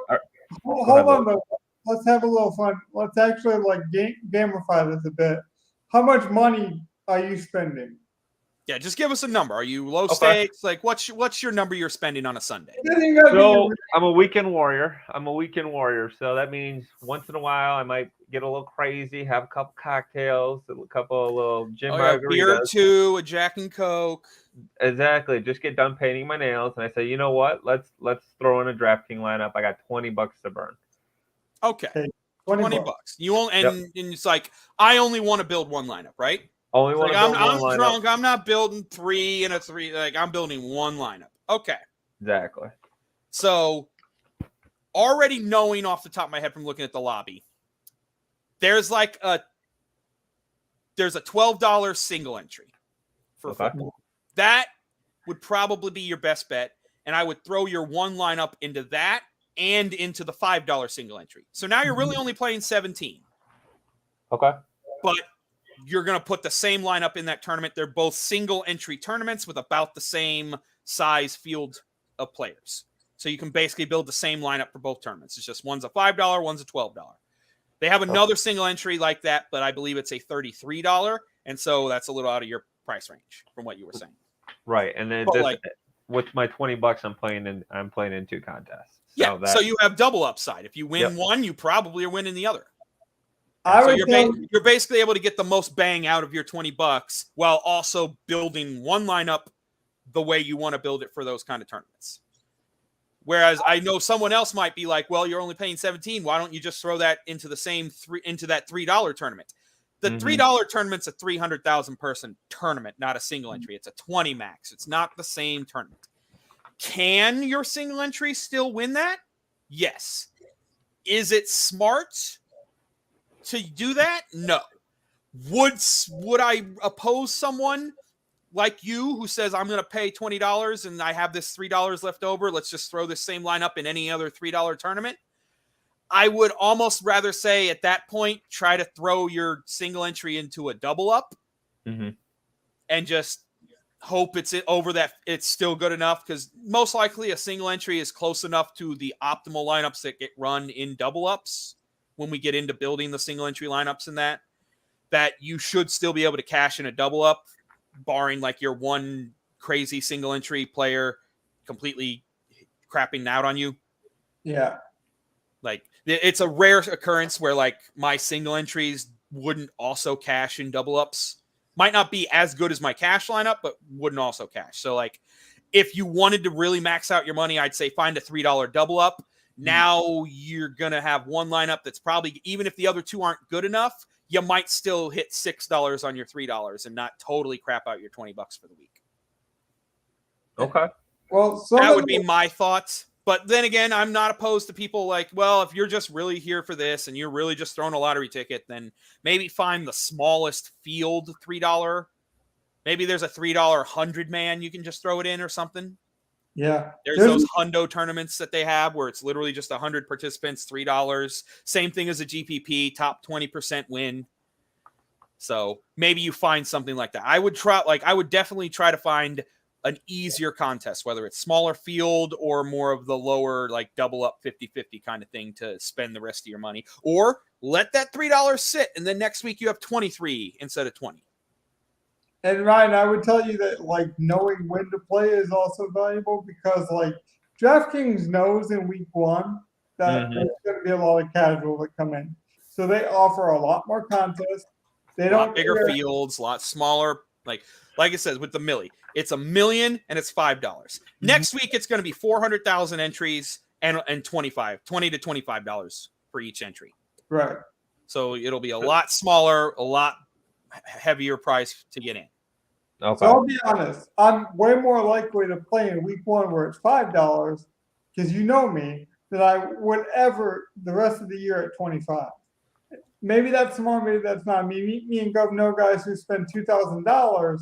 hold on, though. Let's have a little fun. Let's actually like gamify this a bit. How much money are you spending? Yeah, just give us a number. Are you low Okay. stakes? Like, what's your number you're spending on a Sunday? It doesn't gotta So be- I'm a weekend warrior. So that means once in a while I might get a little crazy, have a couple cocktails, a couple of little gin Beer or margaritas. two, a Jack and Coke. Exactly. Just get done painting my nails, and I say, you know what? Let's throw in a DraftKings lineup. I got $20 to burn. Okay, Okay, 20 bucks. You won't, and it's like I only want to build one lineup, right? Only It's want like to I'm build one lineup. drunk. I'm not building 3 and a 3. Like I'm building one lineup. Okay. Exactly. So, already knowing off the top of my head from looking at the lobby, there's a $12 single entry for football. That would probably be your best bet, and I would throw your one lineup into that and into the $5 single entry. So now you're really only playing 17. Okay. But you're going to put the same lineup in that tournament. They're both single entry tournaments with about the same size field of players. So you can basically build the same lineup for both tournaments. It's just one's a $5, one's a $12. They have another single entry like that, but I believe it's a $33. And so that's a little out of your price range from what you were saying. Right. And then with my $20, I'm playing in 2 contests. So you have double upside. If you win one, you probably are winning the other. You're basically able to get the most bang out of your $20 while also building one lineup the way you want to build it for those kind of tournaments. Whereas I know someone else might be like, well, you're only paying 17. Why don't you just throw that into the same into that $3 tournament? The $3 tournament's a 300,000 person tournament, not a single entry. It's a 20 max. It's not the same tournament. Can your single entry still win that? Yes. Is it smart to do that? No. Would I oppose someone like you who says I'm going to pay $20 and I have this $3 left over? Let's just throw this same lineup in any other $3 tournament. I would almost rather say at that point, try to throw your single entry into a double up and just hope it's over that it's still good enough, because most likely a single entry is close enough to the optimal lineups that get run in double ups when we get into building the single entry lineups in that you should still be able to cash in a double up, barring like your one crazy single entry player completely crapping out on you. Yeah. Like it's a rare occurrence where like my single entries wouldn't also cash in double ups. Might not be as good as my cash lineup, but wouldn't also cash. So like if you wanted to really max out your money, I'd say find a $3 double up. Now you're going to have one lineup that's probably, even if the other two aren't good enough, you might still hit $6 on your $3 and not totally crap out your $20 for the week. Okay. Well, that would be my thoughts. But then again, I'm not opposed to people like, well, if you're just really here for this and you're really just throwing a lottery ticket, then maybe find the smallest field $3. Maybe there's a $3 100 man you can just throw it in or something. Yeah. There's those hundo tournaments that they have where it's literally just 100 participants, $3. Same thing as a GPP, top 20% win. So maybe you find something like that. I would definitely try to find an easier contest, whether it's smaller field or more of the lower, like double up 50-50 kind of thing to spend the rest of your money, or let that $3 sit. And then next week you have 23 instead of 20. And Ryan, I would tell you that like knowing when to play is also valuable, because like DraftKings knows in week 1 that there's going to be a lot of casual that come in. So they offer a lot more contests. They don't bigger fields, a lot smaller. Like I said, with the Millie, it's $1 million and it's $5. Next week, it's going to be 400,000 entries and $20 to $25 for each entry. Right. So it'll be a lot smaller, a lot heavier price to get in. Okay. So I'll be honest, I'm way more likely to play in week 1 where it's $5, because you know me, than I would ever the rest of the year at 25. Maybe that's smart, maybe that's not. Me and Gov know guys who spend $2,000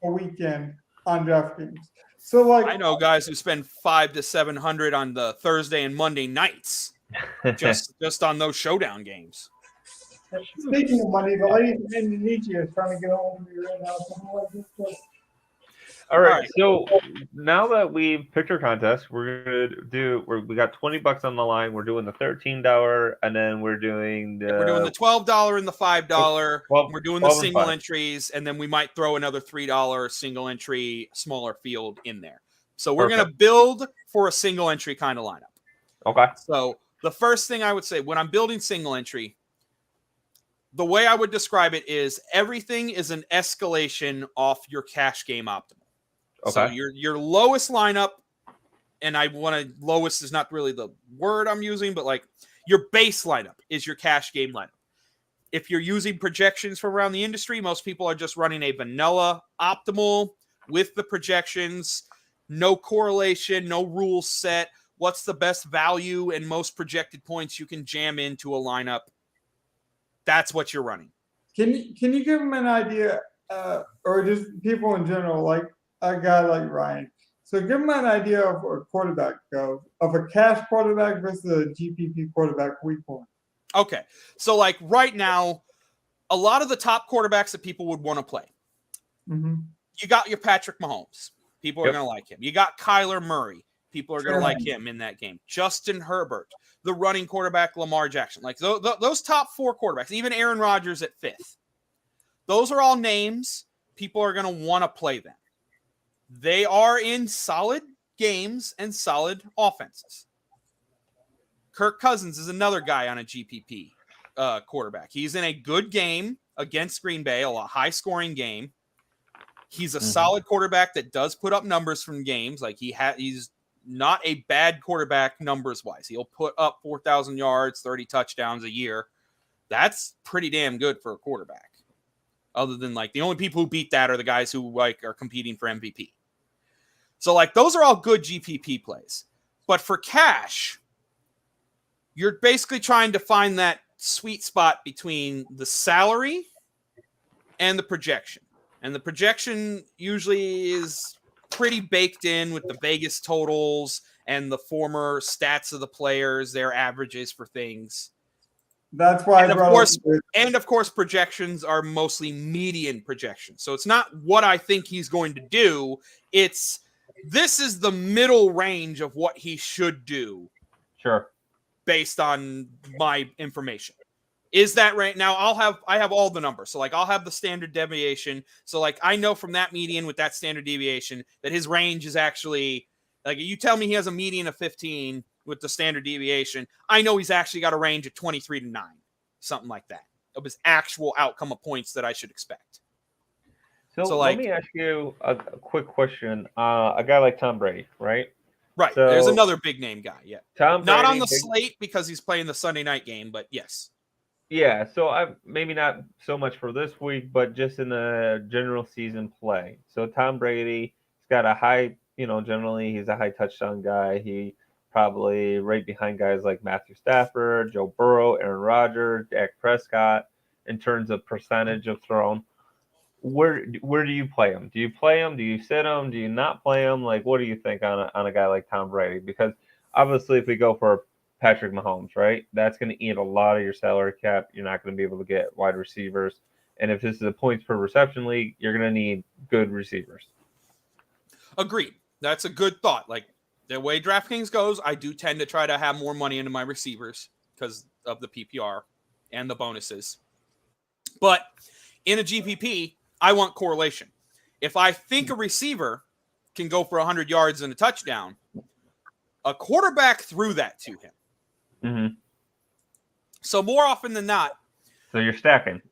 a weekend on DraftKings. So like I know guys who spend $500 to $700 on the Thursday and Monday nights just on those showdown games. Speaking of money, the lady from Indonesia is trying to get hold of me right now. All right. right. So now that we've picked our contest, we got $20 on the line. We're doing the $13, and then we're doing We're doing the $12 and the $5. Well, We're doing the 12 and single 5. entries, and then we might throw another $3 single entry smaller field in there. So we're going to Perfect. build for a single entry kind of lineup. Okay. So the first thing I would say when I'm building single entry, the way I would describe it is everything is an escalation off your cash game optimal. So Okay. your lowest lineup, and lowest is not really the word I'm using, but like your base lineup is your cash game lineup. If you're using projections from around the industry, most people are just running a vanilla optimal with the projections, no correlation, no rules set. What's the best value and most projected points you can jam into a lineup? That's what you're running. Can you give them an idea, or just people in general, like a guy like Ryan? So give them an idea of a quarterback goes, of a cash quarterback versus a GPP quarterback week one. Okay. So like right now, a lot of the top quarterbacks that people would want to play. Mm-hmm. You got your Patrick Mahomes. People are Yep. going to like him. You got Kyler Murray. People are going to Sure. like him in that game. Justin Herbert, the running quarterback Lamar Jackson. Like those top four quarterbacks, even Aaron Rodgers at 5th. Those are all names. People are going to want to play them. They are in solid games and solid offenses. Kirk Cousins is another guy on a GPP quarterback. He's in a good game against Green Bay, a high-scoring game. He's a solid quarterback that does put up numbers from games. Like he's not a bad quarterback numbers-wise. He'll put up 4,000 yards, 30 touchdowns a year. That's pretty damn good for a quarterback. Other than like the only people who beat that are the guys who like are competing for MVP. So like those are all good GPP plays. But for cash, you're basically trying to find that sweet spot between the salary and the projection. And the projection usually is pretty baked in with the Vegas totals and the former stats of the players, their averages for things. That's why And of course, projections are mostly median projections. So it's not what I think he's going to do. This is the middle range of what he should do. Sure. Based on my information. Is that right? Now I have all the numbers. So like I'll have the standard deviation. So like I know from that median with that standard deviation that his range is actually like you tell me he has a median of 15 with the standard deviation. I know he's actually got a range of 23 to 9, something like that, of his actual outcome of points that I should expect. So let me ask you a quick question. A guy like Tom Brady, right? Right. So, there's another big name guy. Yeah. Tom Brady, not on the slate because he's playing the Sunday night game, but yes. Yeah. So I maybe not so much for this week, but just in the general season play. So Tom Brady, he's got a high, generally he's a high touchdown guy. He probably right behind guys like Matthew Stafford, Joe Burrow, Aaron Rodgers, Dak Prescott in terms of percentage of thrown. Where do you play him? Do you play him? Do you sit him? Do you not play him? Like, what do you think on a guy like Tom Brady? Because obviously, if we go for Patrick Mahomes, right, that's going to eat a lot of your salary cap. You're not going to be able to get wide receivers. And if this is a points per reception league, you're going to need good receivers. Agreed. That's a good thought. Like the way DraftKings goes, I do tend to try to have more money into my receivers because of the PPR and the bonuses. But in a GPP, I want correlation. If I think a receiver can go for 100 yards and a touchdown, a quarterback threw that to him. Mm-hmm. So more often than not, so you're stacking.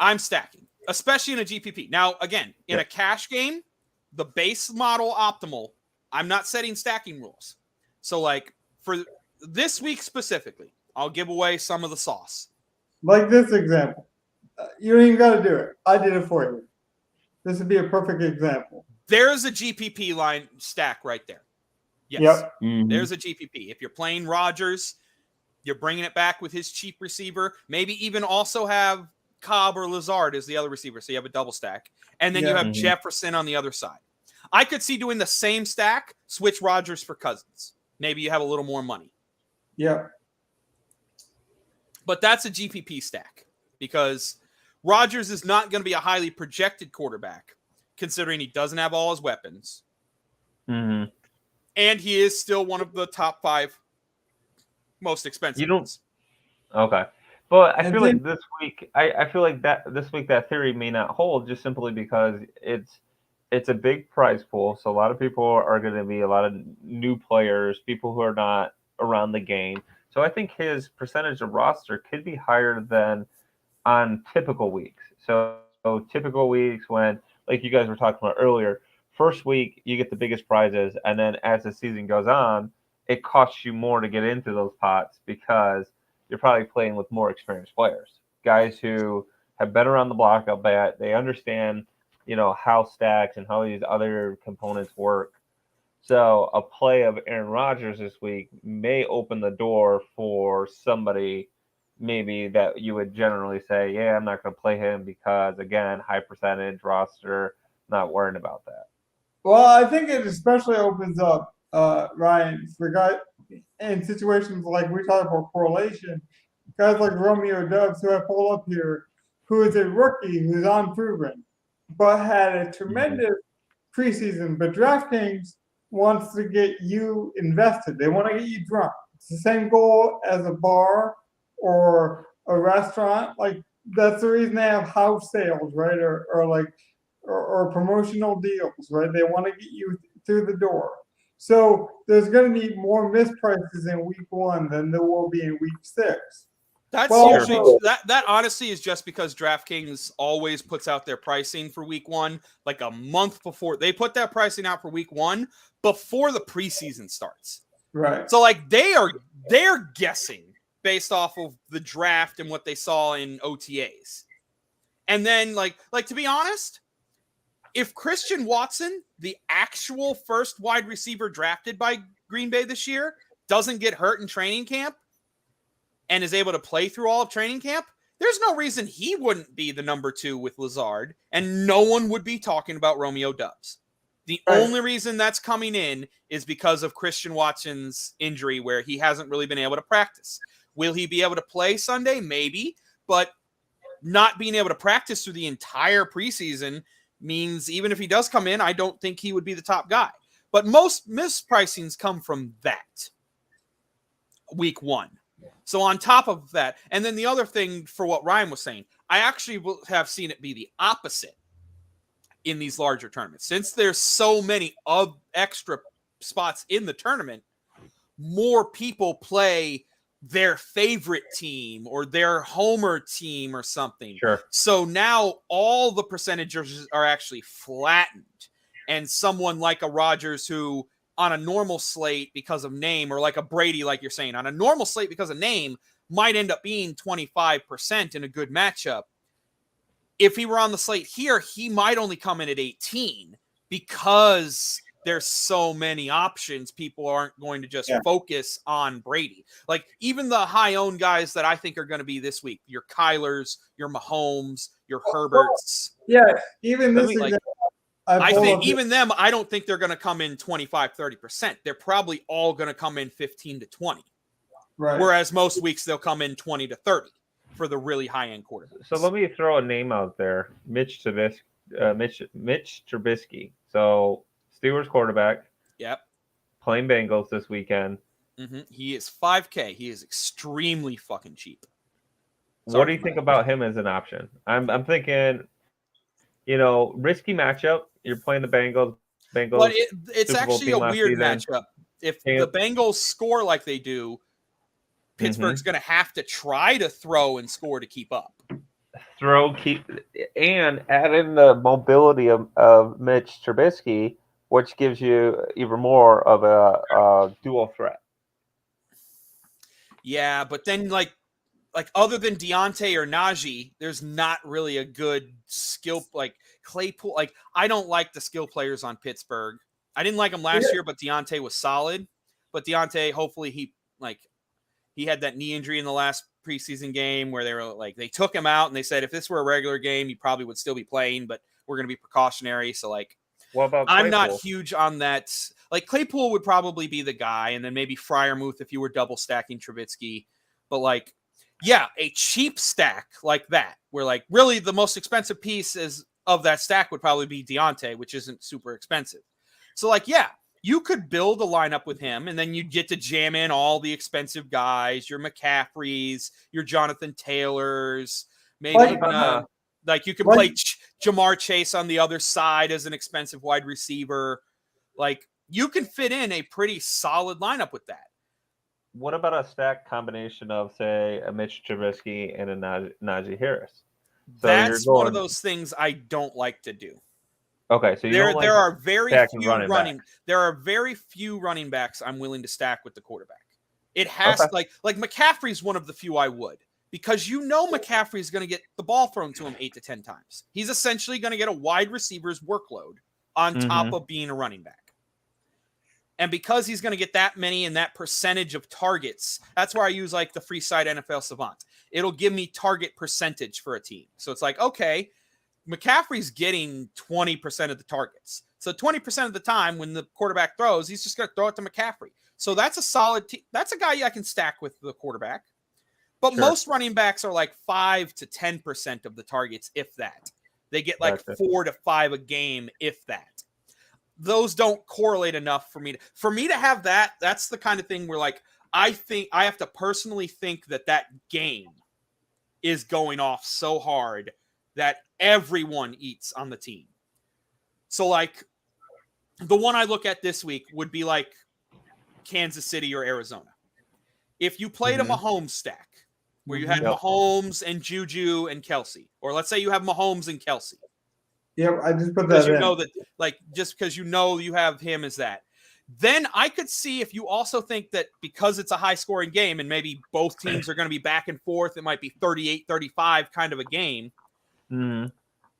I'm stacking, especially in a GPP. Now, again, in a cash game, the base model optimal, I'm not setting stacking rules. So like for this week specifically, I'll give away some of the sauce. Like this example. You don't even got to do it. I did it for you. This would be a perfect example. There's a GPP line stack right there. Yes. Yep. Mm-hmm. There's a GPP. If you're playing Rodgers, you're bringing it back with his cheap receiver. Maybe even also have Cobb or Lazard as the other receiver. So you have a double stack. And then you have Jefferson on the other side. I could see doing the same stack, switch Rodgers for Cousins. Maybe you have a little more money. Yep. But that's a GPP stack because Rodgers is not going to be a highly projected quarterback. considering he doesn't have all his weapons. Mm-hmm. And he is still one of the top 5 most expensive. You don't. Okay. But I And feel then- like this week, I feel like that this week that theory may not hold just simply because it's a big prize pool. So a lot of people are going to be a lot of new players, people who are not around the game. So I think his percentage of roster could be higher than on typical weeks. So typical weeks when, like you guys were talking about earlier, first week you get the biggest prizes, and then as the season goes on, it costs you more to get into those pots because you're probably playing with more experienced players, guys who have been around the block a bit. They understand, how stacks and how these other components work. So a play of Aaron Rodgers this week may open the door for somebody maybe that you would generally say, yeah, I'm not going to play him because, again, high percentage roster, not worrying about that. Well, I think it especially opens up, Ryan, for guys in situations like we talk about correlation, guys like Romeo Dove, who I pull up here, who is a rookie who's unproven, but had a tremendous preseason. But DraftKings wants to get you invested. They want to get you drunk. It's the same goal as a bar or a restaurant. Like that's the reason they have house sales, right? Or promotional deals, right? They want to get you through the door. So there's going to be more misprices in week 1 than there will be in week 6. That's Well, usually that honestly is just because DraftKings always puts out their pricing for week 1 like a month before. They put that pricing out for week 1 before the preseason starts. Right. So like they're guessing based off of the draft and what they saw in OTAs. And then like to be honest, if Christian Watson, the actual first wide receiver drafted by Green Bay this year, doesn't get hurt in training camp and is able to play through all of training camp, there's no reason he wouldn't be the number 2 with Lazard, and no one would be talking about Romeo Doves. The only reason that's coming in is because of Christian Watson's injury where he hasn't really been able to practice. Will he be able to play Sunday? Maybe, but not being able to practice through the entire preseason means even if he does come in, I don't think he would be the top guy. But most mispricings come from that week 1. So on top of that, and then the other thing for what Ryan was saying, I actually will have seen it be the opposite in these larger tournaments. Since there's so many extra spots in the tournament, more people play their favorite team or their homer team or something. Sure. So now all the percentages are actually flattened. And someone like a Rodgers who on a normal slate because of name, or like a Brady, like you're saying, on a normal slate because of name, might end up being 25% in a good matchup. If he were on the slate here, he might only come in at 18 because there's so many options. People aren't going to just focus on Brady. Like even the high-owned guys that I think are going to be this week, your Kylers, your Mahomes, your Herberts. Yeah, even this Like, example, I think even them, I don't think they're going to come in 25, 30%. They're probably all going to come in 15 to 20. Right. Whereas most weeks they'll come in 20 to 30 for the really high-end quarterbacks. So let me throw a name out there, Mitch Trubisky. Mitch Trubisky. So Steelers quarterback. Yep. Playing Bengals this weekend. Mm-hmm. He is $5K. He is extremely fucking cheap. What do you think about him as an option? I'm thinking, risky matchup. You're playing the Bengals. But it's Super Bowl actually team a last weird season. matchup. If the Bengals score like they do, Pittsburgh's going to have to try to throw and score to keep up. And add in the mobility of Mitch Trubisky, which gives you even more of a dual threat. Yeah, but then like other than Deontay or Najee, there's not really a good skill like Claypool. Like I don't like the skill players on Pittsburgh. I didn't like him last year, but Deontay was solid. But Deontay, hopefully he had that knee injury in the last preseason game where they were like, they took him out and they said, if this were a regular game, he probably would still be playing, but we're going to be precautionary. So like, what about Claypool? I'm not huge on that. Like Claypool would probably be the guy. And then maybe Freiermuth if you were double stacking Trubisky, but like, yeah, a cheap stack like that, where like really the most expensive piece is of that stack would probably be Deontay, which isn't super expensive. So, like, yeah, you could build a lineup with him, and then you get to jam in all the expensive guys, your McCaffreys, your Jonathan Taylors, maybe Like- even like you could Like- play Jamar Chase on the other side as an expensive wide receiver. Like, you can fit in a pretty solid lineup with that. What about a stack combination of, say, a Mitch Trubisky and a Najee Harris? So That's you're one of going- those things I don't like to do. Okay, so you There, don't like there are very stacking few running backs. There are very few running backs I'm willing to stack with the quarterback. It has Okay. like McCaffrey's one of the few I would, because you know McCaffrey's going to get the ball thrown to him 8 to 10 times. He's essentially going to get a wide receiver's workload on top of being a running back. And because he's going to get that many and that percentage of targets, that's where I use like the free site NFL Savant. It'll give me target percentage for a team. So it's like, okay, McCaffrey's getting 20% of the targets. So 20% of the time when the quarterback throws, he's just going to throw it to McCaffrey. So that's a solid that's a guy I can stack with the quarterback. But Sure. most running backs are like 5 to 10% of the targets, if that. They get like Gotcha. 4 to 5 a game, if that. Those don't correlate enough for me to have that. That's the kind of thing where, like, I think I have to personally think that game is going off so hard that everyone eats on the team. So, like, the one I look at this week would be like Kansas City or Arizona. If you played a Mahomes stack where you had Yep. Mahomes and Juju and Kelsey, or let's say you have Mahomes and Kelsey, Yeah, I just put because that you in. know that, like, just because you know you have him as that. Then I could see if you also think that because it's a high scoring game and maybe both teams are going to be back and forth, it might be 38-35 kind of a game. Mhm.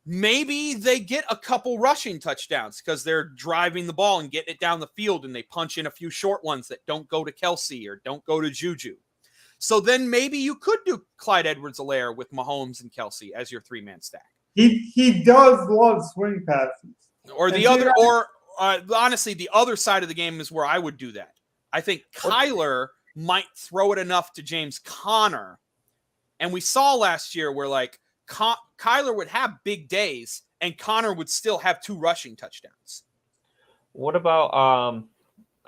Maybe they get a couple rushing touchdowns because they're driving the ball and getting it down the field, and they punch in a few short ones that don't go to Kelsey or don't go to Juju. So then maybe you could do Clyde Edwards-Helaire with Mahomes and Kelsey as your 3-man stack. He does love swing passes. Or the And other, or honestly, the other side of the game is where I would do that. I think Kyler might throw it enough to James Conner. And we saw last year where, like, Kyler would have big days and Conner would still have 2 rushing touchdowns. What about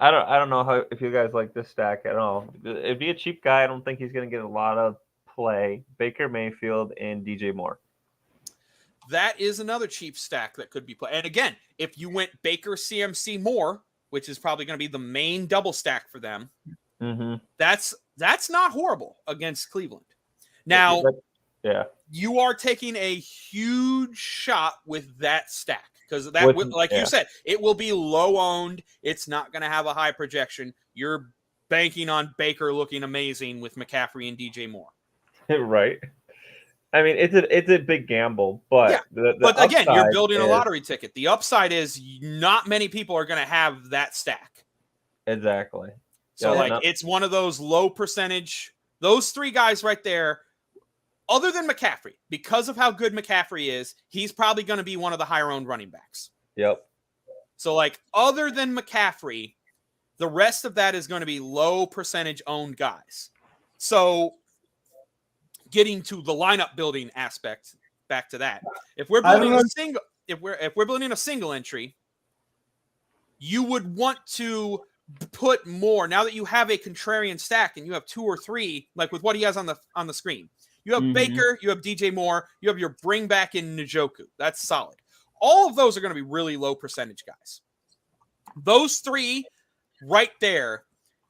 I don't know how if you guys like this stack at all. It'd be a cheap guy. I don't think he's going to get a lot of play. Baker Mayfield and DJ Moore. That is another cheap stack that could be played. And again, if you went Baker, CMC, Moore, which is probably going to be the main double stack for them, that's not horrible against Cleveland. Now, yeah, you are taking a huge shot with that stack because that, you said, it will be low owned. It's not going to have a high projection. You're banking on Baker looking amazing with McCaffrey and DJ Moore. right. I mean, it's a big gamble, but yeah. But again, you're building a lottery ticket. The upside is not many people are going to have that stack. Exactly. So, it's one of those low percentage. Those 3 guys right there, other than McCaffrey, because of how good McCaffrey is, he's probably going to be one of the higher owned running backs. Yep. So, like, other than McCaffrey, the rest of that is going to be low percentage owned guys. So, getting to the lineup building aspect, back to that. If we're building a single entry, you would want to put more. Now that you have a contrarian stack and you have 2 or 3, like with what he has on the screen. You have Baker, you have DJ Moore, you have your bring back in Njoku. That's solid. All of those are going to be really low percentage guys. Those 3 right there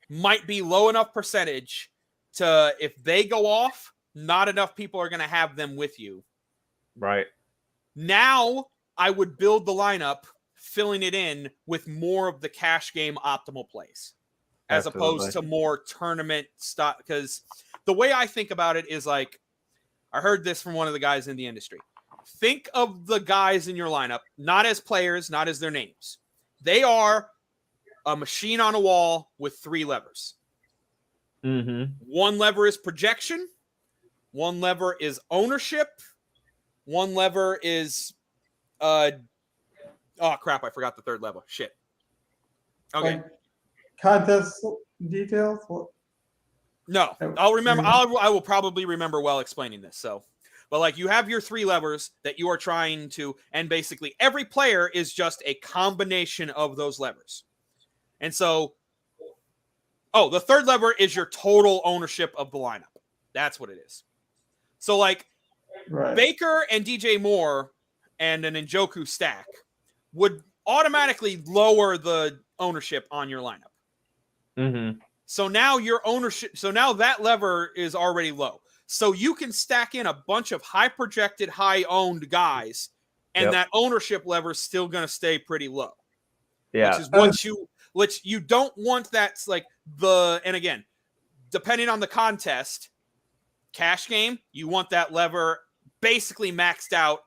might be low enough percentage to, if they go off, not enough people are going to have them with you. Right. Now I would build the lineup, filling it in with more of the cash game optimal plays, as opposed to more tournament stuff. Because the way I think about it is, like, I heard this from one of the guys in the industry. Think of the guys in your lineup, not as players, not as their names. They are a machine on a wall with 3 levers. One lever is projection. One lever is ownership. One lever is, oh crap, I forgot the 3rd lever. Shit. Okay. Like contest details? No, I'll remember. I will probably remember while explaining this. So, But like you have your 3 levers that you are trying to, and basically every player is just a combination of those levers. And so, the third lever is your total ownership of the lineup. That's what it is. So like Right. Baker and DJ Moore and an Njoku stack would automatically lower the ownership on your lineup. Mm-hmm. So now your ownership, so now that lever is already low. So you can stack in a bunch of high projected, high owned guys, and that ownership lever is still going to stay pretty low. Yeah. Which you don't want. That's like and again, depending on the contest, cash game, you want that lever basically maxed out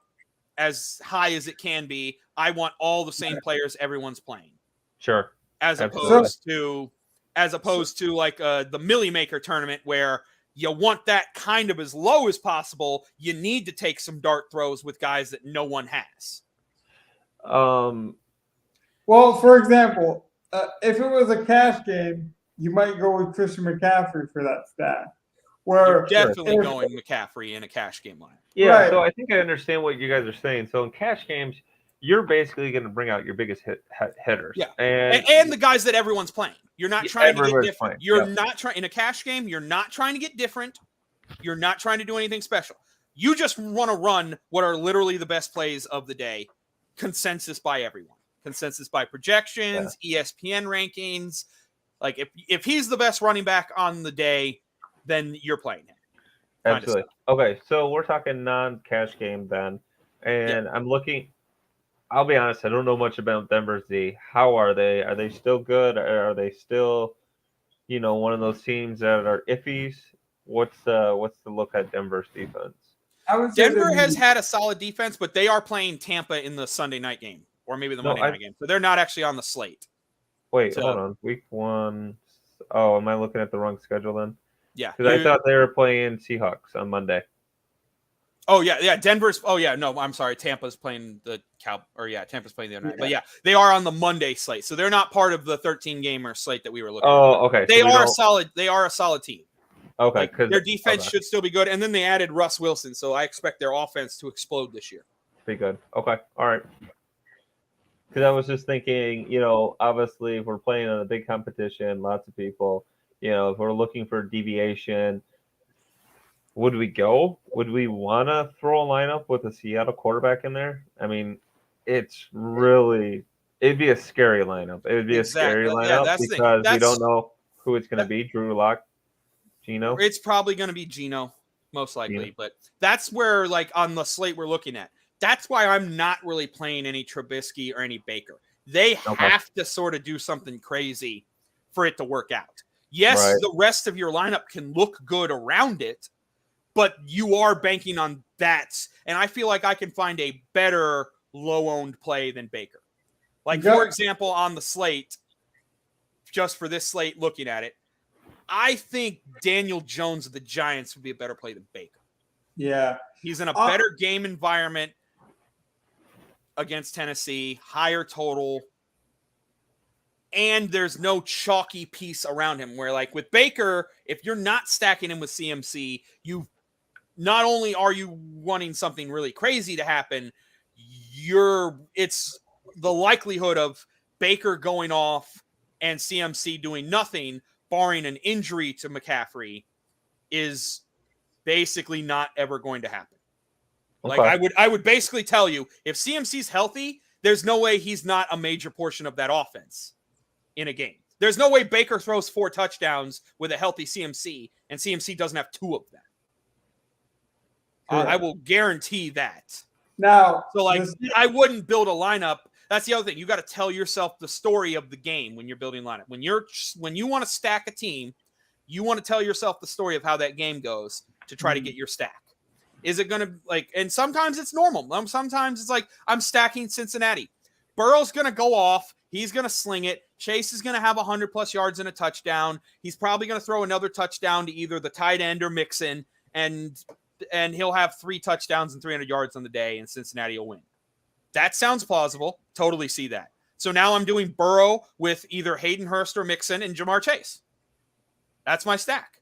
as high as it can be. I want all the same players everyone's playing. Sure. As opposed to like the Millie Maker tournament where you want that kind of as low as possible. You need to take some dart throws with guys that no one has. Well, for example, if it was a cash game, you might go with Christian McCaffrey for that stack. You're definitely going McCaffrey in a cash game line. Yeah, Right. So I think I understand what you guys are saying. So in cash games, you're basically going to bring out your biggest hitters. Yeah. And the guys that everyone's playing. You're not trying to get different. Playing. You're not trying in a cash game. You're not trying to get different. You're not trying to do anything special. You just want to run what are literally the best plays of the day. Consensus by everyone. Consensus by projections, ESPN rankings. Like if he's the best running back on the day, then you're playing him. Absolutely. Okay, so we're talking non-cash game then. And I'm looking – I'll be honest, I don't know much about Denver's D. How are they? Are they still good? Or are they still, one of those teams that are iffies? What's the look at Denver's defense? Denver has had a solid defense, but they are playing Tampa in the Sunday night game or maybe the Monday night game. So they're not actually on the slate. Wait, hold on. Week 1. Oh, am I looking at the wrong schedule then? Yeah. Because I thought they were playing Seahawks on Monday. Oh, yeah. Denver's – no, I'm sorry. Tampa's playing the Tampa's playing the other night. But, they are on the Monday slate. So they're not part of the 13-gamer slate that we were looking at. Oh, okay. They are solid. They are a solid team. Okay. Like, their defense should still be good. And then they added Russ Wilson. So I expect their offense to explode this year. Be good. Okay. All right. Because I was just thinking, obviously if we're playing in a big competition, lots of people, if we're looking for deviation – would we go? Would we want to throw a lineup with a Seattle quarterback in there? I mean, it'd be a scary lineup. It would be a scary lineup because we don't know who it's going to be. Drew Lock, Geno. It's probably going to be Geno, most likely. But that's where, like, on the slate we're looking at, that's why I'm not really playing any Trubisky or any Baker. They have to sort of do something crazy for it to work out. Yes, the rest of your lineup can look good around it, but you are banking on that. And I feel like I can find a better low-owned play than Baker. Like, for example, on the slate, just for this slate, looking at it, I think Daniel Jones of the Giants would be a better play than Baker. Yeah. He's in a better game environment against Tennessee, higher total, and there's no chalky piece around him where, like, with Baker, if you're not stacking him with CMC, not only are you wanting something really crazy to happen, it's the likelihood of Baker going off and CMC doing nothing, barring an injury to McCaffrey, is basically not ever going to happen. Okay. Like I would basically tell you, if CMC's healthy, there's no way he's not a major portion of that offense in a game. There's no way Baker throws 4 touchdowns with a healthy CMC and CMC doesn't have 2 of them. I will guarantee that. Now, so I wouldn't build a lineup. That's the other thing. You got to tell yourself the story of the game when you're building lineup. When you want to stack a team, you want to tell yourself the story of how that game goes to try to get your stack. Is it going to and sometimes it's normal. Sometimes it's like, I'm stacking Cincinnati. Burrow's going to go off. He's going to sling it. Chase is going to have 100+ yards and a touchdown. He's probably going to throw another touchdown to either the tight end or Mixon, and he'll have 3 touchdowns and 300 yards on the day, and Cincinnati will win. That sounds plausible. Totally see that. So now I'm doing Burrow with either Hayden Hurst or Mixon and Jamar Chase. That's my stack.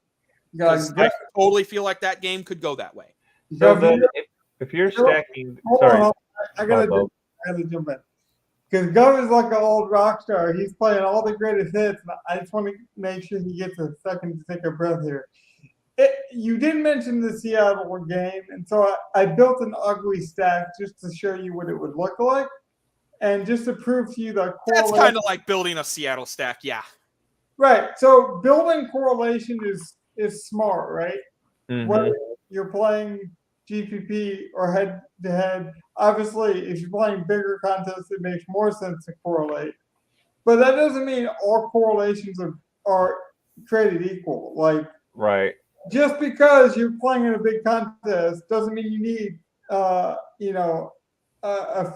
I totally feel like that game could go that way. So Gov, if you're stacking, hold sorry, on, I gotta jump in. Because Gov is like an old rock star. He's playing all the greatest hits. And I just want to make sure he gets a second to take a breath here. You didn't mention the Seattle game, and so I built an ugly stack just to show you what it would look like, and just to prove to you that That's kind of like building a Seattle stack, yeah. Right. So building correlation is smart, right? Mm-hmm. Whether you're playing GPP or head to head, obviously, if you're playing bigger contests, it makes more sense to correlate. But that doesn't mean all correlations are created equal. Like, right. Just because you're playing in a big contest doesn't mean you need, a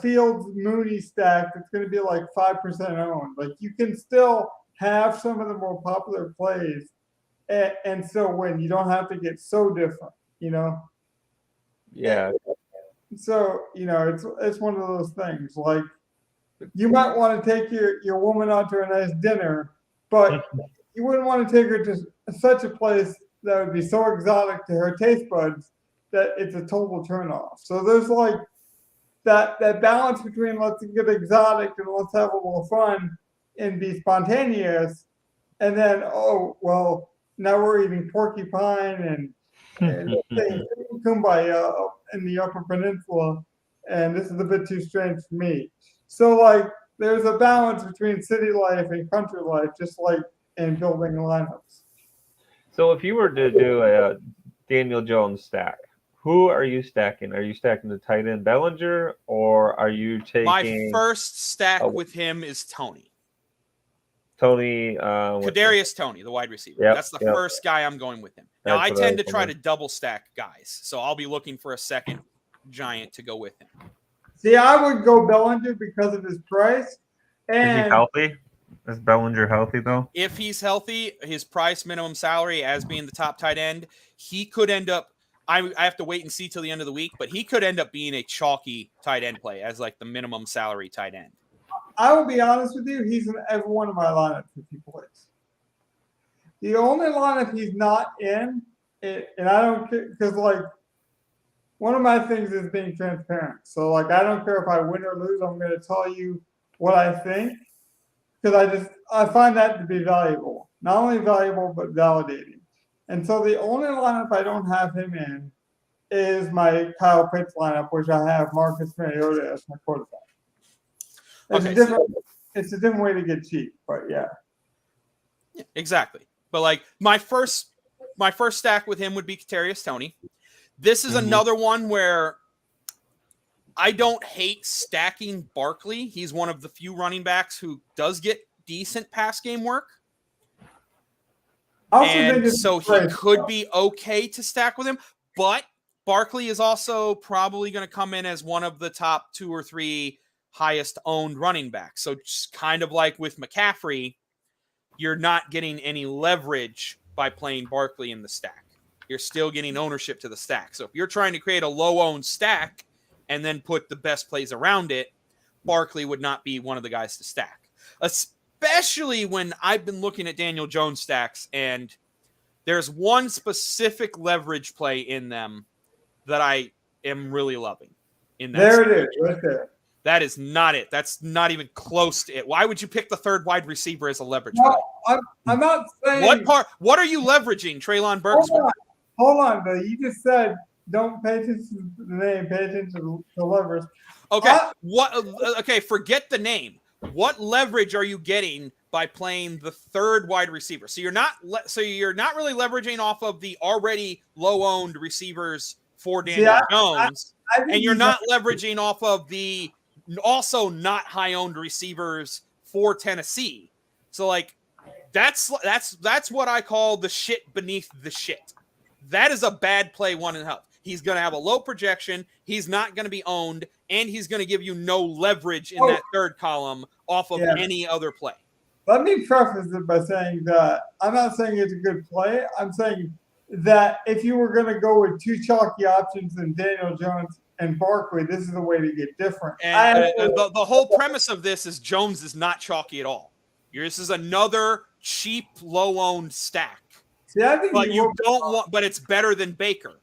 Fields Mooney stack that's going to be like 5% owned. Like you can still have some of the more popular plays and still win. You don't have to get so different, Yeah. So it's one of those things. Like you might want to take your woman out to a nice dinner, but you wouldn't want to take her to such a place that would be so exotic to her taste buds that it's a total turnoff. So there's like that balance between let's get exotic and let's have a little fun and be spontaneous, and then now we're eating porcupine and kumbaya in the Upper Peninsula, and this is a bit too strange for me. So like there's a balance between city life and country life, just like in building lineups. So if you were to do a Daniel Jones stack, who are you stacking? Are you stacking the tight end Bellinger, or are you taking my first stack with him is Tony Kadarius Toney, the wide receiver. Yep, That's the first guy I'm going with him. Now I tend to try to double stack guys, so I'll be looking for a second giant to go with him. See, I would go Bellinger because of his price. And is he healthy? Is Bellinger healthy though? If he's healthy, his price, minimum salary as being the top tight end, he could end up. I have to wait and see till the end of the week, but he could end up being a chalky tight end play as like the minimum salary tight end. I will be honest with you, he's in every one of my lineups if he plays. The only lineup he's not in, and I don't care, because like one of my things is being transparent. So like I don't care if I win or lose, I'm going to tell you what I think, because I find that to be valuable. Not only valuable, but validating. And so the only lineup I don't have him in is my Kyle Pitts lineup, which I have Marcus Mariota as my quarterback. It's a different way to get cheap, but yeah. Exactly. But like my first stack with him would be Kadarius Toney. This is another one where I don't hate stacking Barkley. He's one of the few running backs who does get decent pass game work. And so he could be okay to stack with him, but Barkley is also probably going to come in as one of the top 2 or 3 highest owned running backs. So just kind of like with McCaffrey, you're not getting any leverage by playing Barkley in the stack. You're still getting ownership to the stack. So if you're trying to create a low owned stack and then put the best plays around it, Barkley would not be one of the guys to stack. Especially when I've been looking at Daniel Jones stacks, and there's one specific leverage play in them that I am really loving. In that there it is, right there. That is not it. That's not even close to it. Why would you pick the third wide receiver as a leverage play? I'm not saying. What are you leveraging, Treylon Burks? Hold on, though. You just said don't pay attention to the name, pay attention to the levers. Okay. Okay, forget the name. What leverage are you getting by playing the third wide receiver? So you're not really leveraging off of the already low-owned receivers for Daniel Jones, and you're not leveraging off of the also not high-owned receivers for Tennessee. So like that's what I call the shit beneath the shit. That is a bad play one in health. He's going to have a low projection. He's not going to be owned, and he's going to give you no leverage in that third column off of any other play. Let me preface it by saying that I'm not saying it's a good play. I'm saying that if you were going to go with 2 chalky options in Daniel Jones and Barkley, this is the way to get different. And the whole premise of this is Jones is not chalky at all. This is another cheap, low-owned stack. See, I think but you don't want. But it's better than Baker.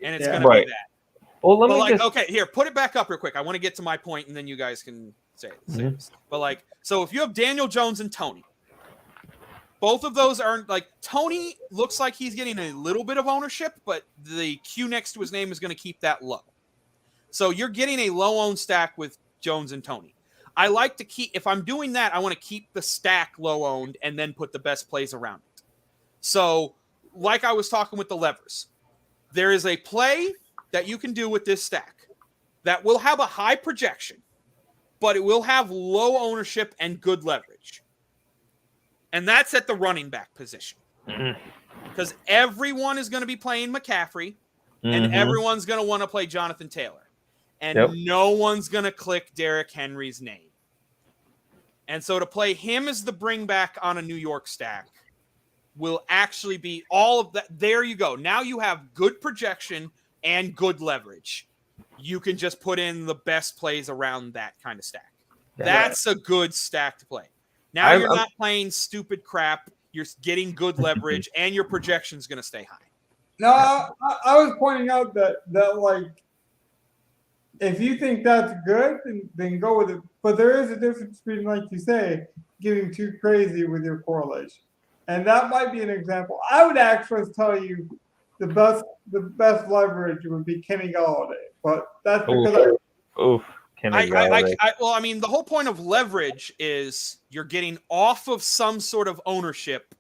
and it's Yeah. going to Right. be that. Well, let But me like, just. okay, here, put it back up real quick. I want to get to my point, and then you guys can say Mhm. this. But like, so if you have Daniel Jones and Tony, both of those aren't like Tony looks like he's getting a little bit of ownership, but the Q next to his name is going to keep that low. So you're getting a low owned stack with Jones and Tony. I like to keep, if I'm doing that, I want to keep the stack low owned and then put the best plays around it. So, like I was talking with the levers, there is a play that you can do with this stack that will have a high projection, but it will have low ownership and good leverage. And that's at the running back position. Mhm. Because everyone is going to be playing McCaffrey, and Mhm. everyone's going to want to play Jonathan Taylor. And Yep. no one's going to click Derrick Henry's name. And so to play him as the bring back on a New York stack will actually be all of that. There you go. Now you have good projection and good leverage. You can just put in the best plays around that kind of stack. Yeah. That's a good stack to play. Now I'm- you're not playing stupid crap. You're getting good leverage, and your projection's going to stay high. No, I was pointing out that like, if you think that's good, then go with it. But there is a difference between, like you say, getting too crazy with your correlation, and that might be an example. I would actually tell you the best leverage would be Kenny Galladay, but that's because Oof. Kenny Galladay. Well, I mean, the whole point of leverage is you're getting off of some sort of ownership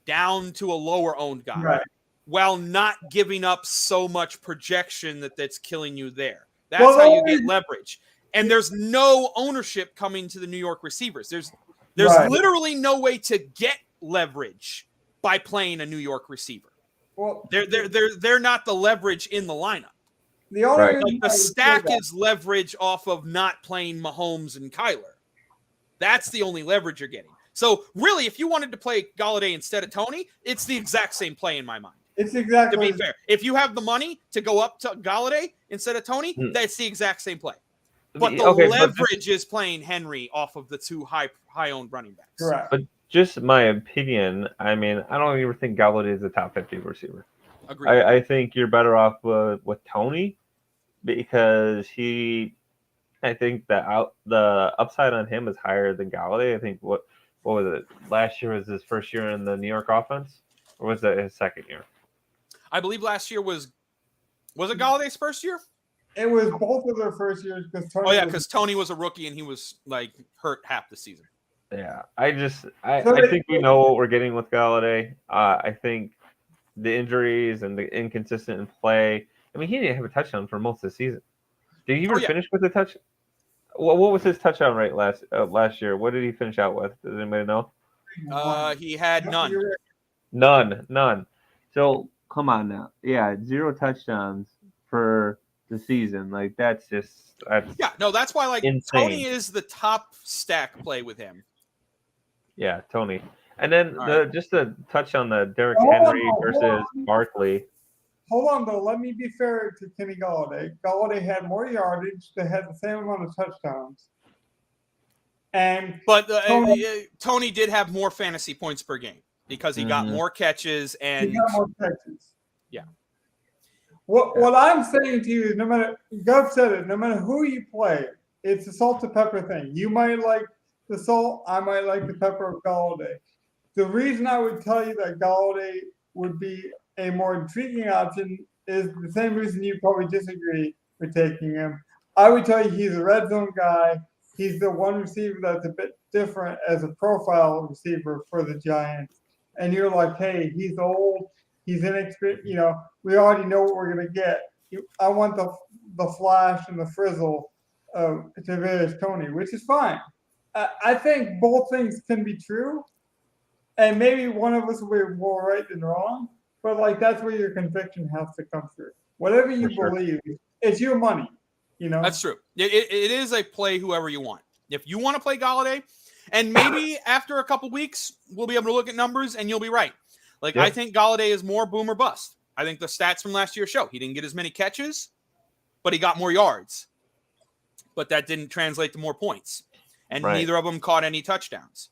down to a lower owned guy, right. while not giving up so much projection that's killing you there. That's Well, how you get leverage. And there's no ownership coming to the New York receivers. There's Right. literally no way to get leverage by playing a New York receiver. Well, They're not the leverage in the lineup. the only Right. reason Like I the would say stack that- is leverage off of not playing Mahomes and Kyler. That's the only leverage you're getting. So really, if you wanted to play Galladay instead of Tony, it's the exact same play in my mind. it's To exactly be fair, if you have the money to go up to Galladay instead of Tony, Hmm. that's the exact same play. But the Okay, leverage is playing Henry off of the two high owned running backs. correct. But just my opinion, I mean, I don't even think Galladay is a top 50 receiver. Agreed. I think you're better off with Tony because I think the upside on him is higher than Galladay. I think what was it? Last year was his first year in the New York offense, or was that his second year? I believe last year was it Galladay's first year? It was both of their first years because Tony. Oh yeah, was- because Tony was a rookie and he was like hurt half the season. Yeah, I So think we know what we're getting with Galladay. I think the injuries and the inconsistent in play. I mean, he didn't have a touchdown for most of the season. Did he even finish with a touch? What was his touchdown rate last year? What did he finish out with? Does anybody know? He had none. None. So come on now. Yeah, 0 touchdowns for the season. Like that's Yeah, no, that's why like Insane. Tony is the top stack play with him. yeah, Tony. And then All just to touch on the Derrick Hold on, Henry hold versus on. Barkley. Hold on, though. Let me be fair to Kenny Galladay. Galladay had more yardage. They had the same amount of touchdowns. And But Tony- Tony did have more fantasy points per game because he got Mhm. more catches he and got more catches. Yeah. What I'm saying to you is, no matter Gov said it, no matter who you play, it's a salt to pepper thing. You might like the salt, I might like the pepper of Galladay. The reason I would tell you that Galladay would be a more intriguing option is the same reason you probably disagree with taking him. I would tell you he's a red zone guy. He's the one receiver that's a bit different as a profile receiver for the Giants. And you're like, hey, he's old, he's inexperienced. You know, we already know what we're gonna get. I want the flash and the frizzle of Tavares Tony, which is fine. I think both things can be true, and maybe one of us will be more right than wrong. But like that's where your conviction has to come through. Whatever you For sure. believe, it's your money. You know. that's true. It is a play whoever you want. If you want to play Galladay, and maybe after a couple weeks we'll be able to look at numbers and you'll be right. Like Yep. I think Galladay is more boom or bust. I think the stats from last year show he didn't get as many catches, but he got more yards. But that didn't translate to more points. And Right. neither of them caught any touchdowns.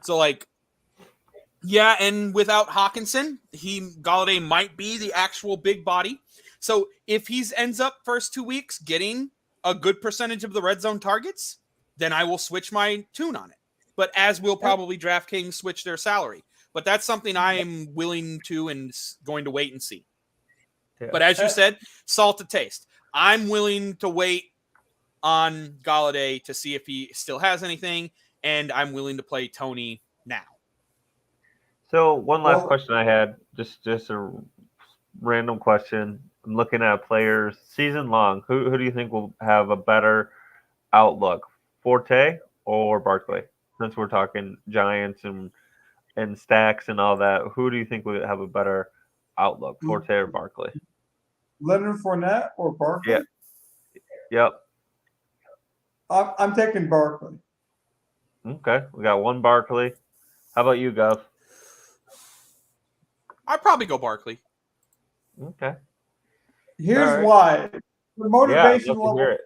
So like, yeah, and without Hawkinson, Galladay might be the actual big body. So if he ends up first 2 weeks getting a good percentage of the red zone targets, then I will switch my tune on it. But as will probably DraftKings switch their salary. But that's something I am willing to and going to wait and see. Yeah. But as you said, salt to taste. I'm willing to wait on Galladay to see if he still has anything, and I'm willing to play Tony now. So one last Well- question I had, just a random question. I'm looking at players season long. Who do you think will have a better outlook, Forte or Barkley? Since we're talking Giants and stacks and all that, who do you think would have a better outlook, Forte or Barkley? Leonard Fournette or Barkley? Yeah. Yep. I'm taking Barkley. Okay. We got one Barkley. How about you, Gov? I'd probably go Barkley. Okay. Here's All right. why. The Yeah, I'd motivation love to level. hear it.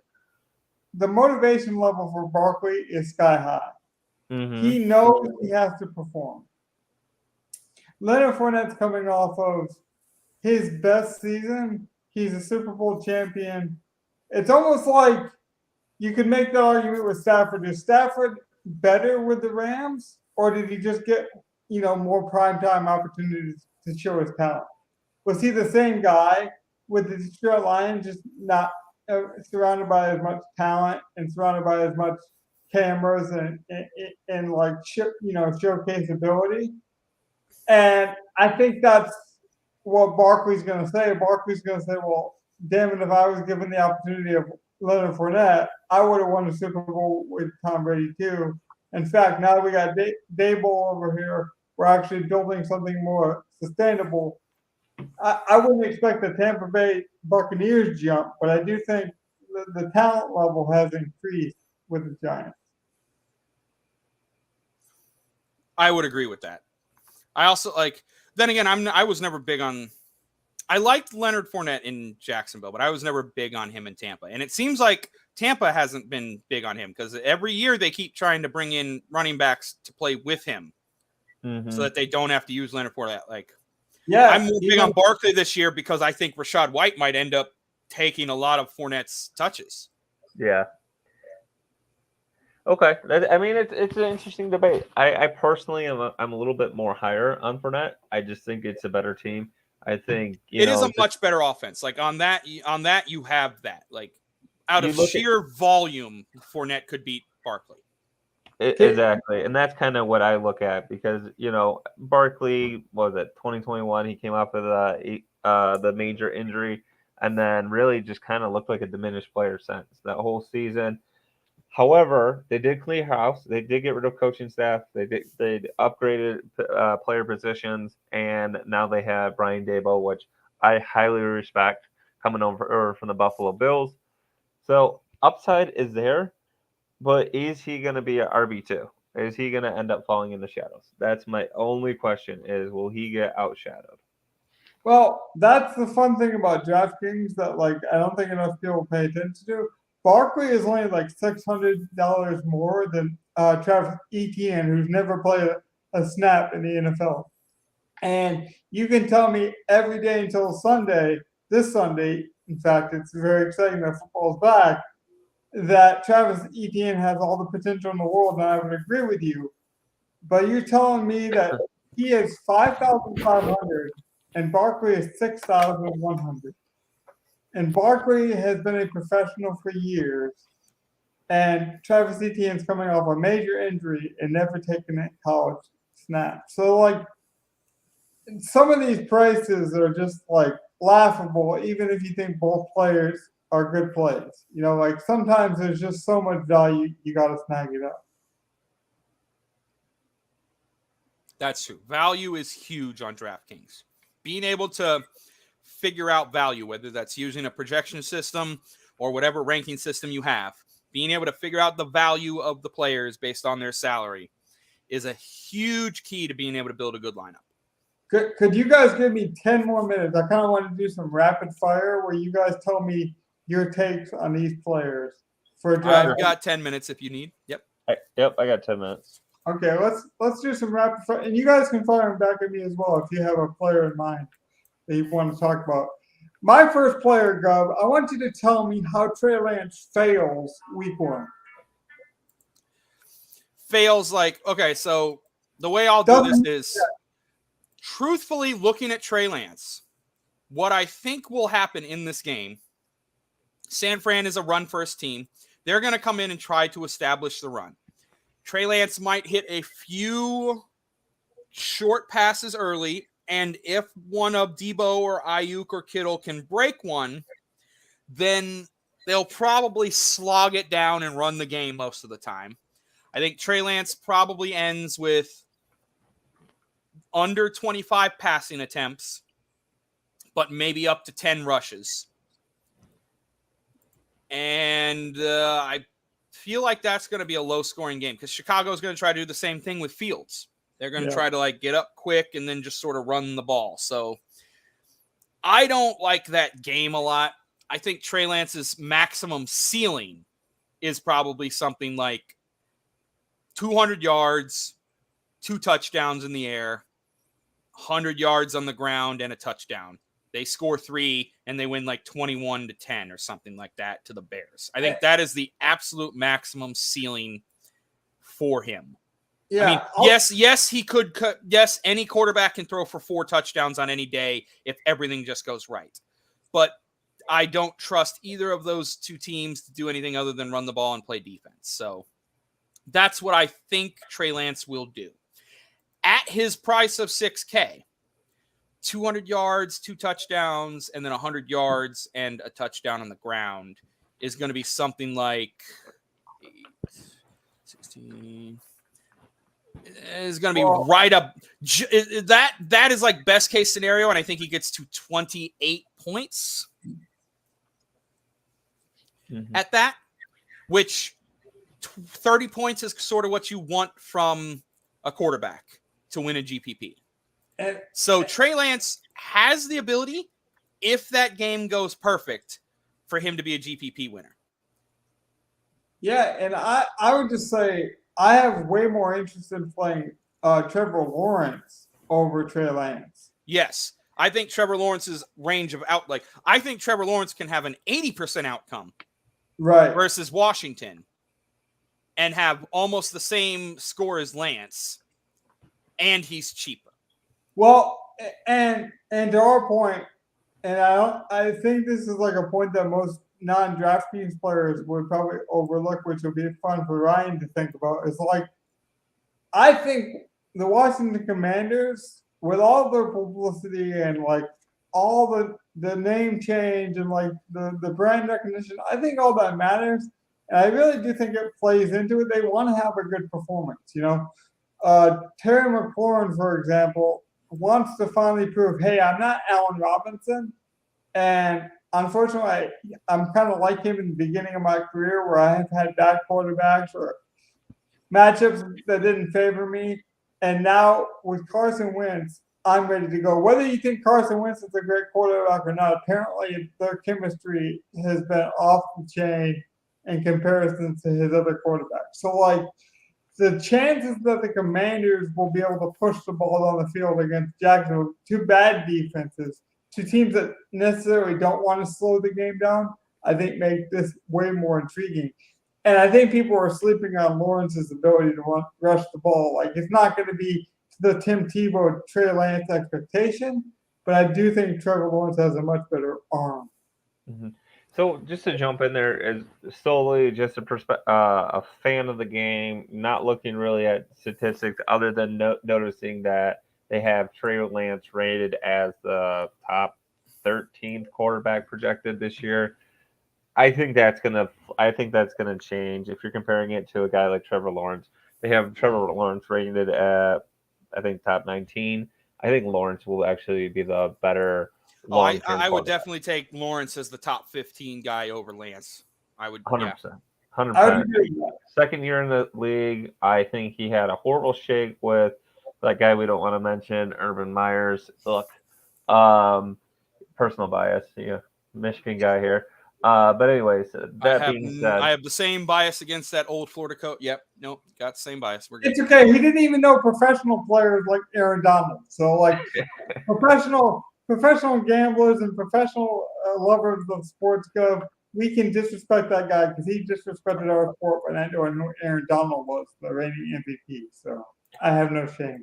The motivation level for Barkley is sky high. Mm-hmm. He knows he has to perform. Leonard Fournette's coming off of his best season. He's a Super Bowl champion. It's almost like you could make the argument with Stafford. Is Stafford better with the Rams, or did he just get more primetime opportunities to show his talent? Was he the same guy with the Detroit Lions, just not surrounded by as much talent and surrounded by as much cameras and like showcase ability? And I think that's what Barkley's going to say. Barkley's going to say, "Well, damn it, if I was given the opportunity of Leonard Fournette, I would have won the Super Bowl with Tom Brady too." In fact, now that we got Daboll over here, we're actually building something more sustainable. I wouldn't expect the Tampa Bay Buccaneers jump, but I do think the talent level has increased with the Giants. I would agree with that. I also then again, I was never big on. I liked Leonard Fournette in Jacksonville, but I was never big on him in Tampa. And it seems like Tampa hasn't been big on him because every year they keep trying to bring in running backs to play with him so that they don't have to use Leonard Fournette. Yeah, I'm more big on Barkley this year because I think Rashad White might end up taking a lot of Fournette's touches. Yeah. Okay. I mean, it's an interesting debate. I personally I'm a little bit more higher on Fournette. I just think it's a better team. I think it is a much better offense. On that you have that. Out of sheer volume, Fournette could beat Barkley. Exactly, and that's kind of what I look at because Barkley was it 2021. He came off of the major injury, and then really just kind of looked like a diminished player since that whole season. However, they did clear house. They did get rid of coaching staff. They upgraded player positions, and now they have Brian Daboll, which I highly respect, coming over from the Buffalo Bills. So upside is there. But is he going to be an RB2? Is he going to end up falling in the shadows? That's my only question is, will he get outshadowed? Well, that's the fun thing about DraftKings that I don't think enough people pay attention to. Barkley is only $600 more than Travis Etienne, who's never played a snap in the NFL. And you can tell me every day until this Sunday, in fact, it's very exciting that football's back, that Travis Etienne has all the potential in the world, and I would agree with you. But you're telling me that he is 5,500 and Barkley is 6,100. And Barkley has been a professional for years, and Travis Etienne's coming off a major injury and never taken a college snap. So, some of these prices are just laughable, even if you think both players are good plays. Sometimes there's just so much value, you got to snag it up. That's true. Value is huge on DraftKings. Being able to figure out value, whether that's using a projection system or whatever ranking system you have, being able to figure out the value of the players based on their salary is a huge key to being able to build a good lineup. Could you guys give me 10 more minutes? I kind of want to do some rapid fire where you guys tell me your takes on these players for a draft. I've got 10 minutes if you need. Yep. Yep, I got 10 minutes. Okay, let's do some rapid fire, and you guys can fire them back at me as well if you have a player in mind that you want to talk about. My first player, Gov, I want you to tell me how Trey Lance fails week 1. Fails okay, so the way I'll do this is truthfully looking at Trey Lance, what I think will happen in this game, San Fran is a run-first team. They're going to come in and try to establish the run. Trey Lance might hit a few short passes early, and if one of Debo or Ayuk or Kittle can break one, then they'll probably slog it down and run the game most of the time. I think Trey Lance probably ends with under 25 passing attempts, but maybe up to 10 rushes. And I feel like that's going to be a low-scoring game because Chicago is going to try to do the same thing with Fields. They're going to try to get up quick and then just sort of run the ball. So I don't like that game a lot. I think Trey Lance's maximum ceiling is probably something like 200 yards, 2 touchdowns in the air, 100 yards on the ground, and a touchdown. They score 3 and they win 21-10 or something like that to the Bears. I think that is the absolute maximum ceiling for him. Yeah, I mean, yes, he could cut. Yes, any quarterback can throw for 4 touchdowns on any day if everything just goes right. But I don't trust either of those two teams to do anything other than run the ball and play defense. So that's what I think Trey Lance will do. At his price of $6K, 200 yards, 2 touchdowns, and then 100 yards and a touchdown on the ground is going to be something like 16. Is going to be right up. That is best case scenario, and I think he gets to 28 points at that, which 30 points is sort of what you want from a quarterback to win a GPP. So Trey Lance has the ability, if that game goes perfect, for him to be a GPP winner. Yeah, and I would just say I have way more interest in playing Trevor Lawrence over Trey Lance. Yes. I think Trevor Lawrence's range of I think Trevor Lawrence can have an 80% outcome versus Washington and have almost the same score as Lance, and he's cheaper. Well, and to our point, and I think this is a point that most non-Draftkings players would probably overlook, which would be fun for Ryan to think about. Is I think the Washington Commanders, with all their publicity and all the name change and the brand recognition, I think all that matters. And I really do think it plays into it. They want to have a good performance, Terry McLaurin, for example, wants to finally prove, hey, I'm not Allen Robinson. And unfortunately, I'm kind of like him in the beginning of my career where I have had bad quarterbacks or matchups that didn't favor me. And now with Carson Wentz, I'm ready to go. Whether you think Carson Wentz is a great quarterback or not, apparently their chemistry has been off the chain in comparison to his other quarterbacks. So, the chances that the Commanders will be able to push the ball down the field against Jacksonville, 2 bad defenses, 2 teams that necessarily don't want to slow the game down, I think make this way more intriguing. And I think people are sleeping on Lawrence's ability to rush the ball. It's not going to be the Tim Tebow, Trey Lance expectation, but I do think Trevor Lawrence has a much better arm. Mm-hmm. So just to jump in there, is solely just a fan of the game, not looking really at statistics other than noticing that they have Trey Lance rated as the top 13th quarterback projected this year. I think that's gonna change if you're comparing it to a guy like Trevor Lawrence. They have Trevor Lawrence rated at, I think, top 19. I think Lawrence will actually be the better. I would definitely take Lawrence as the top 15 guy over Lance. I would 100%. Yeah. 100%. Second year in the league, I think he had a horrible shake with that guy we don't want to mention, Urban Meyers. Look, personal bias, Michigan guy here. But anyways, being said, I have the same bias against that old Florida coach. Yep, nope, got the same bias. We're good. It's okay. He didn't even know professional players like Aaron Donald. So, professional professional gamblers and professional lovers of sports go, we can disrespect that guy because he disrespected our sport when I know Aaron Donald was the reigning MVP. So I have no shame.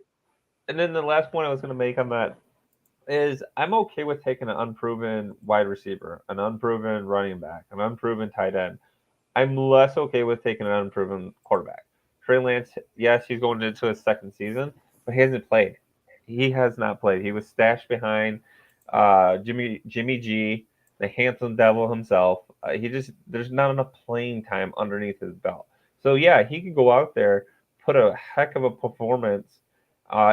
And then the last point I was going to make on that is I'm okay with taking an unproven wide receiver, an unproven running back, an unproven tight end. I'm less okay with taking an unproven quarterback. Trey Lance, yes, he's going into his second season, but he hasn't played. He has not played. He was stashed behind Jimmy G, the handsome devil himself. There's not enough playing time underneath his belt. So yeah, he could go out there, put a heck of a performance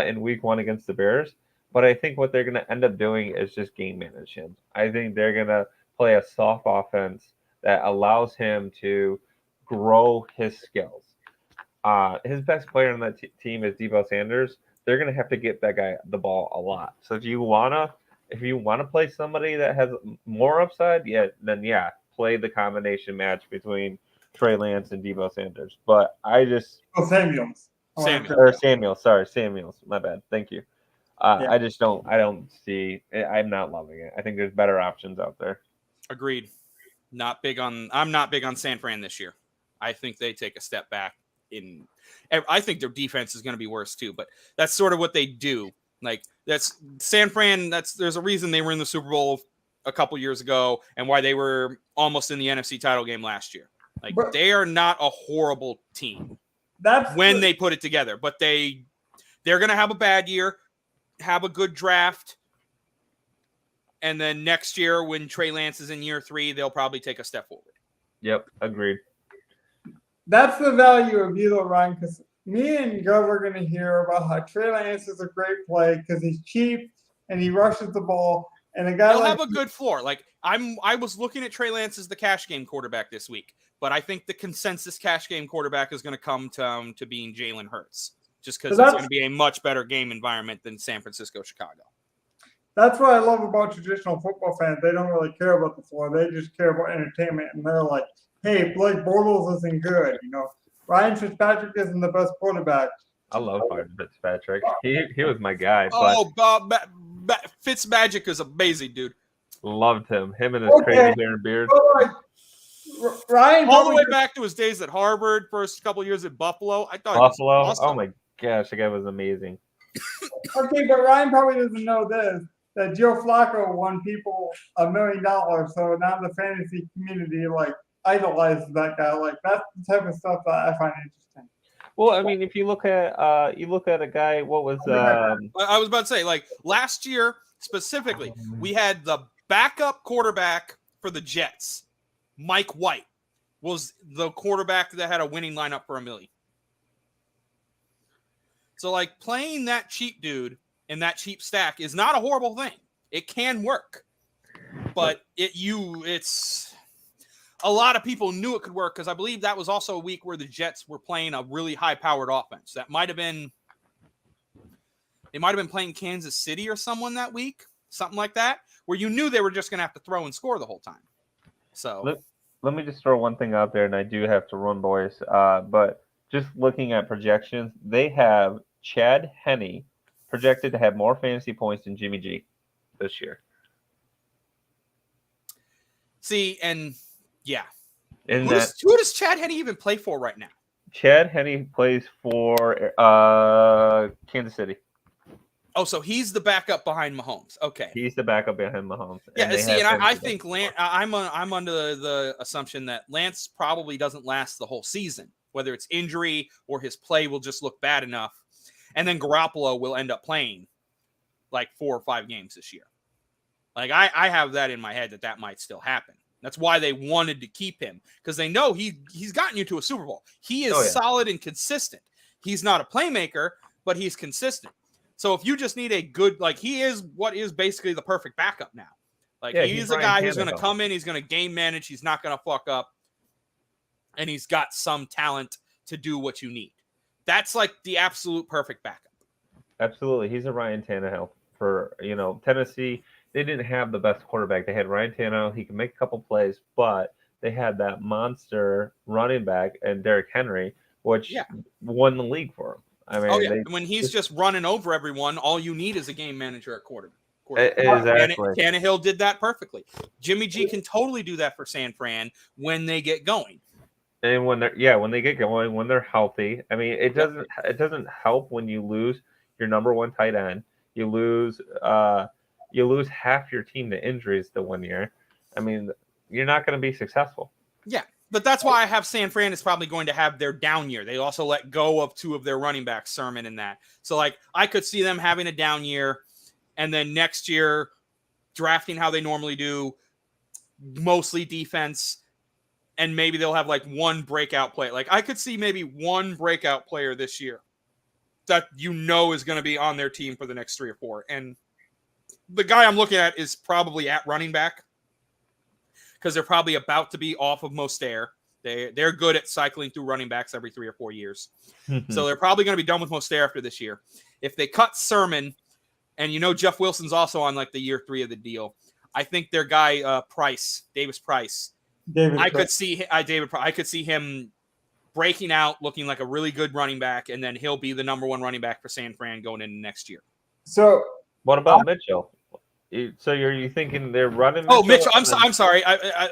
in week 1 against the Bears. But I think what they're going to end up doing is just game manage him. I think they're going to play a soft offense that allows him to grow his skills. His best player on that team is Deebo Sanders. They're going to have to get that guy the ball a lot. So if you wanna play somebody that has more upside, play the combination match between Trey Lance and Deebo Sanders. But I just Samuels. Samuels. My bad. Thank you. I don't see. I'm not loving it. I think there's better options out there. Agreed. I'm not big on San Fran this year. I think they take a step back. I think their defense is going to be worse too, but that's sort of what they do. Like that's San Fran. There's a reason they were in the Super Bowl a couple years ago and why they were almost in the NFC title game last year. Like they are not a horrible team. They put it together, but they're going to have a bad year, have a good draft. And then next year when Trey Lance is in year 3, they'll probably take a step forward. Yep. Agreed. That's the value of you, Ryan, because me and Gov are going to hear about how Trey Lance is a great play because he's cheap and he rushes the ball. And a guy he'll have a good floor. Like I was looking at Trey Lance as the cash game quarterback this week, but I think the consensus cash game quarterback is going to come to being Jalen Hurts, just because it's going to be a much better game environment than San Francisco, Chicago. That's what I love about traditional football fans. They don't really care about the floor. They just care about entertainment. And they're like, hey, Blake Bortles isn't good. Ryan Fitzpatrick isn't the best quarterback. I love Ryan Fitzpatrick. He was my guy. Fitzmagic is amazing, dude. Loved him. Him and his crazy hair and beard. Ryan all the way back to his days at Harvard, first couple years at Buffalo. I thought Buffalo. Awesome. Oh my gosh, the guy was amazing. Okay, but Ryan probably doesn't know this. That Joe Flacco won people $1 million, so now the fantasy community idolizes that guy. Like that's the type of stuff that I find interesting. Well, I mean, if you look at a guy, what was I was about to say, like last year specifically, we had the backup quarterback for the Jets, Mike White, was the quarterback that had a winning lineup for $1 million. So like playing that cheap dude in that cheap stack is not a horrible thing. It can work, but it's a lot of people knew it could work because I believe that was also a week where the Jets were playing a really high-powered offense. They might have been playing Kansas City or someone that week, something like that, where you knew they were just going to have to throw and score the whole time. So let me just throw one thing out there, and I do have to run, boys. But just looking at projections, they have Chad Henne projected to have more fantasy points than Jimmy G this year. See, and yeah. Who does Chad Henne even play for right now? Chad Henne plays for Kansas City. Oh, so he's the backup behind Mahomes. Okay. He's the backup behind Mahomes. Yeah, I think I'm under the assumption that Lance probably doesn't last the whole season, whether it's injury or his play will just look bad enough. And then Garoppolo will end up playing like 4 or 5 games this year. Like I have that in my head that might still happen. That's why they wanted to keep him, because they know he's gotten you to a Super Bowl. He is solid and consistent. He's not a playmaker, but he's consistent. So if you just need a good, like he is what is basically the perfect backup now. Like he's a guy who's going to come in, he's going to game manage, he's not going to fuck up, and he's got some talent to do what you need. That's like the absolute perfect backup. Absolutely. He's a Ryan Tannehill for, Tennessee. They didn't have the best quarterback. They had Ryan Tannehill. He can make a couple plays, but they had that monster running back and Derrick Henry, which won the league for him. I mean, when he's just running over everyone, all you need is a game manager at quarterback. quarterback. Exactly. Tannehill did that perfectly. Jimmy G can totally do that for San Fran when they get going. And when they get going, when they're healthy. I mean, it doesn't help when you lose your number one tight end. You lose half your team to injuries the 1 year. I mean, you're not going to be successful. Yeah, but that's why I have San Fran is probably going to have their down year. They also let go of 2 of their running backs, Sermon and that. So, like, I could see them having a down year, and then next year drafting how they normally do, mostly defense, and maybe they'll have, like, one breakout player. Like, I could see maybe one breakout player this year that is going to be on their team for the next 3 or 4. And the guy I'm looking at is probably at running back, because they're probably about to be off of Mostert. They're good at cycling through running backs every 3 or 4 years. So they're probably going to be done with Mostert after this year. If they cut Sermon, and Jeff Wilson's also on like the year 3 of the deal, I think their guy Davis Price. I could see him breaking out, looking like a really good running back, and then he'll be the number 1 running back for San Fran going into next year. So what about Mitchell? So are you thinking they're running? Oh, Mitchell. I'm sorry.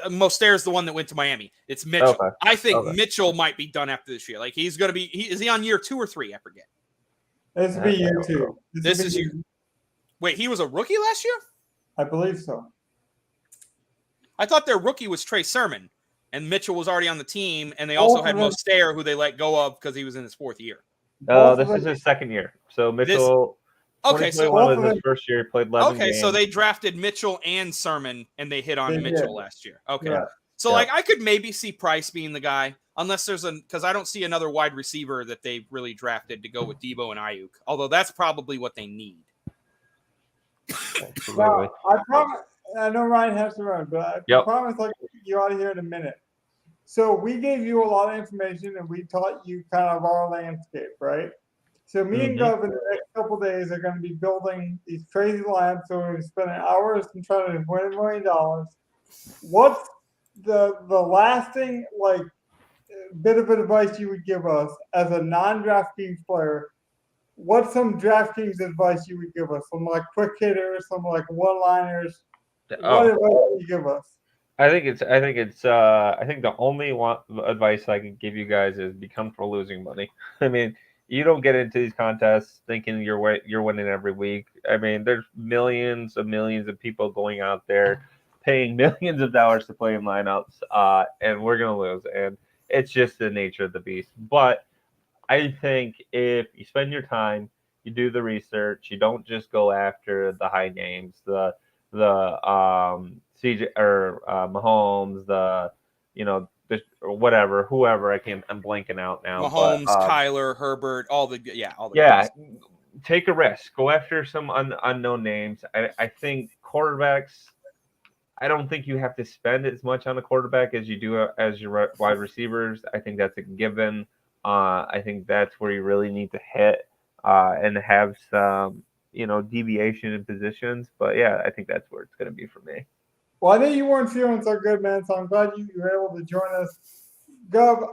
Mostert is the one that went to Miami. It's Mitchell. Okay. I think Mitchell might be done after this year. Like, he's going to be. Is he on year 2 or 3? I forget. This will be year 2. This is year. Wait, he was a rookie last year? I believe so. I thought their rookie was Trey Sermon, and Mitchell was already on the team, and they also had Mostert, who they let go of because he was in his 4th year. This is his 2nd year. So Mitchell. Okay, so was his first year. Played 11 games. So they drafted Mitchell and Sermon, and they hit on Mitchell last year. Okay, yeah. So like I could maybe see Price being the guy, unless because I don't see another wide receiver that they really drafted to go with Debo and Ayuk. Although that's probably what they need. Well, I promise. I know Ryan has to run, but I promise you out of here in a minute. So we gave you a lot of information, and we taught you kind of our landscape, right? So me and Gov in the next couple of days are going to be building these crazy lineups. So we're going to spend hours and trying to win $1 million. What's the lasting bit of advice you would give us as a non-DraftKings player? What's some DraftKings advice you would give us? Some quick hitters, some one-liners. What advice would you give us? I think the only advice I can give you guys is be comfortable losing money. I mean, you don't get into these contests thinking you're winning every week. I mean, there's millions of people going out there paying millions of dollars to play in lineups, and we're gonna lose. And it's just the nature of the beast. But I think if you spend your time, you do the research, you don't just go after the high names, the CJ or Mahomes, or whatever, whoever I'm blanking out now. Mahomes, Kyler, Herbert, all the guys. Take a risk. Go after some unknown names. I think quarterbacks. I don't think you have to spend as much on a quarterback as you do as your wide receivers. I think that's a given. I think that's where you really need to hit and have some deviation in positions. But yeah, I think that's where it's going to be for me. Well, I knew you weren't feeling so good, man, so I'm glad you were able to join us. Gov,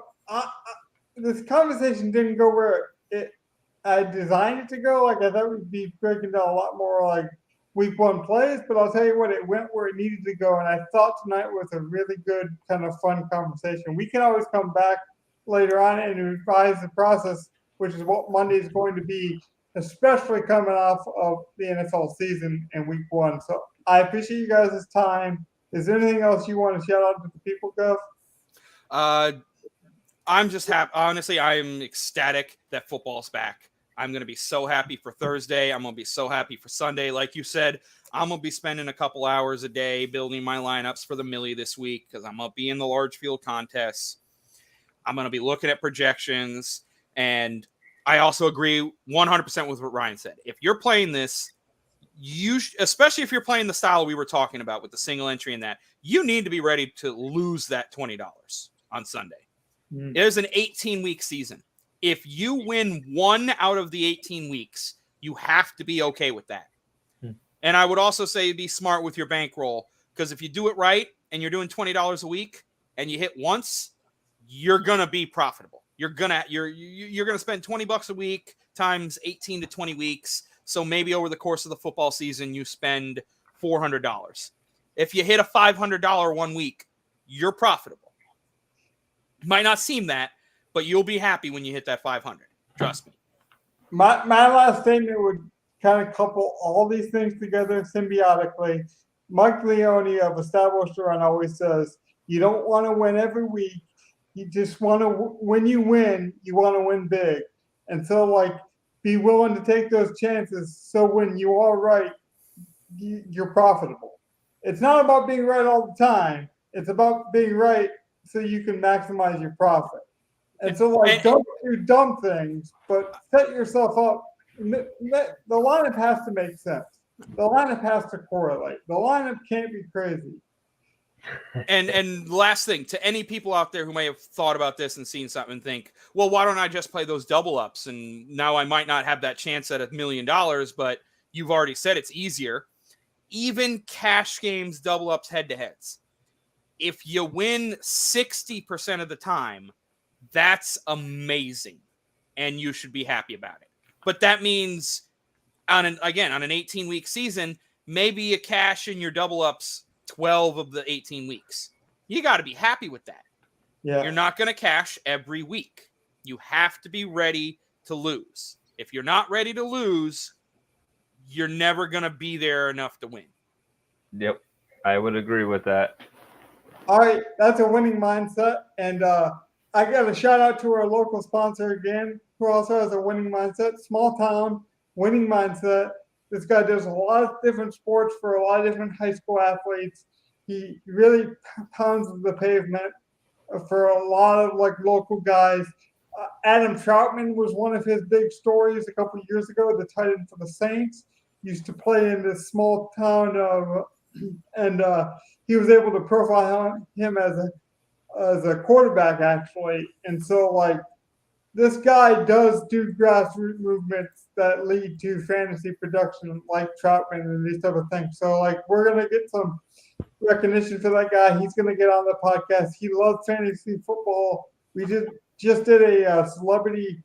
this conversation didn't go where I designed it to go. I thought we'd be breaking down a lot more week 1 plays, but I'll tell you what, it went where it needed to go, and I thought tonight was a really good kind of fun conversation. We can always come back later on and revise the process, which is what Monday is going to be, especially coming off of the NFL season in week 1. So I appreciate you guys' time. Is there anything else you want to shout out to the people, Gov? I'm just happy. Honestly, I am ecstatic that football's back. I'm going to be so happy for Thursday. I'm going to be so happy for Sunday. Like you said, I'm going to be spending a couple hours a day building my lineups for the Millie this week because I'm going to be in the large field contests. I'm going to be looking at projections. And I also agree 100% with what Ryan said. If you're playing this, especially if you're playing the style we were talking about with the single entry and that, you need to be ready to lose that $20 on Sunday. It is an 18-week season. If you win 1 out of the 18 weeks, you have to be okay with that. And I would also say be smart with your bankroll, because if you do it right and you're doing $20 a week and you hit once, you're going to be profitable. You're going to spend $20 a week times 18 to 20 weeks. So maybe over the course of the football season, you spend $400. If you hit a $500 one week, you're profitable. Might not seem that, but you'll be happy when you hit that 500. Trust me. My last statement would kind of couple all these things together symbiotically. Mike Leone of Established Run always says, you don't want to win every week. You just want to, when you win, you want to win big. And so, like, be willing to take those chances so when you are right, you're profitable. It's not about being right all the time. It's about being right so you can maximize your profit. And so, like, don't do dumb things, but set yourself up. The lineup has to make sense. The lineup has to correlate. The lineup can't be crazy. And last thing, to any people out there who may have thought about this and seen something and think, well, why don't I just play those double ups? And now I might not have that chance at $1 million, but you've already said it's easier. Even cash games, double ups, head to heads. If you win 60% of the time, that's amazing. And you should be happy about it. But that means on an 18-week season, maybe you cash in your double ups 12 of the 18 weeks. You got to be happy with that. Yeah. You're not going to cash every week. You have to be ready to lose. If you're not ready to lose, you're never going to be there enough to win. Yep, I would agree with that. All right, that's a winning mindset. And I got a shout out to our local sponsor again, who also has a winning mindset. Small town, winning mindset. This guy does a lot of different sports for a lot of different high school athletes. He really pounds the pavement for a lot of like local guys. Adam Troutman was one of his big stories a couple of years ago. The tight end for the Saints used to play in this small town and he was able to profile him as a quarterback actually. And so like this guy does do grassroots movements that lead to fantasy production like Troutman and these type of things. So like we're gonna get some recognition for that guy. He's gonna get on the podcast. He loves fantasy football. We just did a celebrity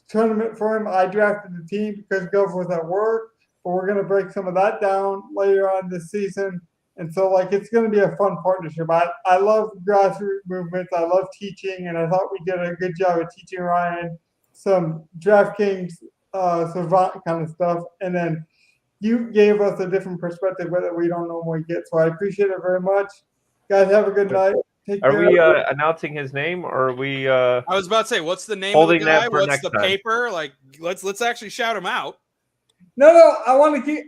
tournament for him. I drafted the team because Gov was at work, but we're gonna break some of that down later on this season. And so, like, it's going to be a fun partnership. I love grassroots movements. I love teaching, and I thought we did a good job of teaching Ryan some DraftKings savant kind of stuff. And then you gave us a different perspective that we don't normally get. So I appreciate it very much. Guys, have a good night. Take care. Are we announcing his name, or are we? I was about to say, what's the name of the holding that guy? for What's next the time? paper? Like, let's actually shout him out. No, I want to keep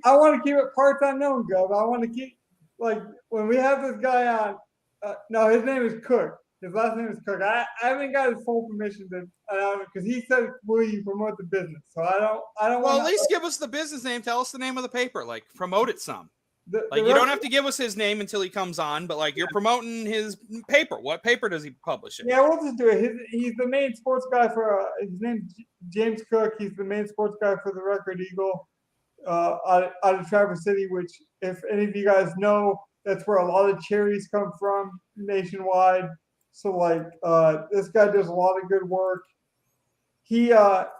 it parts unknown, Gov. I want to keep. Like, when we have this guy on, no, his name is Cook. His last name is Cook. I haven't got his full permission to because he said, will you promote the business? So I don't Well, want at least give us the business name. Tell us the name of the paper. Like, promote it some. the Like, you don't have to give us his name until he comes on, but, like, you're promoting his paper. What paper does he publish it? Yeah, we'll just do it. He's the main sports guy for, his name's James Cook. He's the main sports guy for the Record Eagle out of Traverse City, which, if any of you guys know, that's where a lot of cherries come from nationwide. So, like, this guy does a lot of good work. He,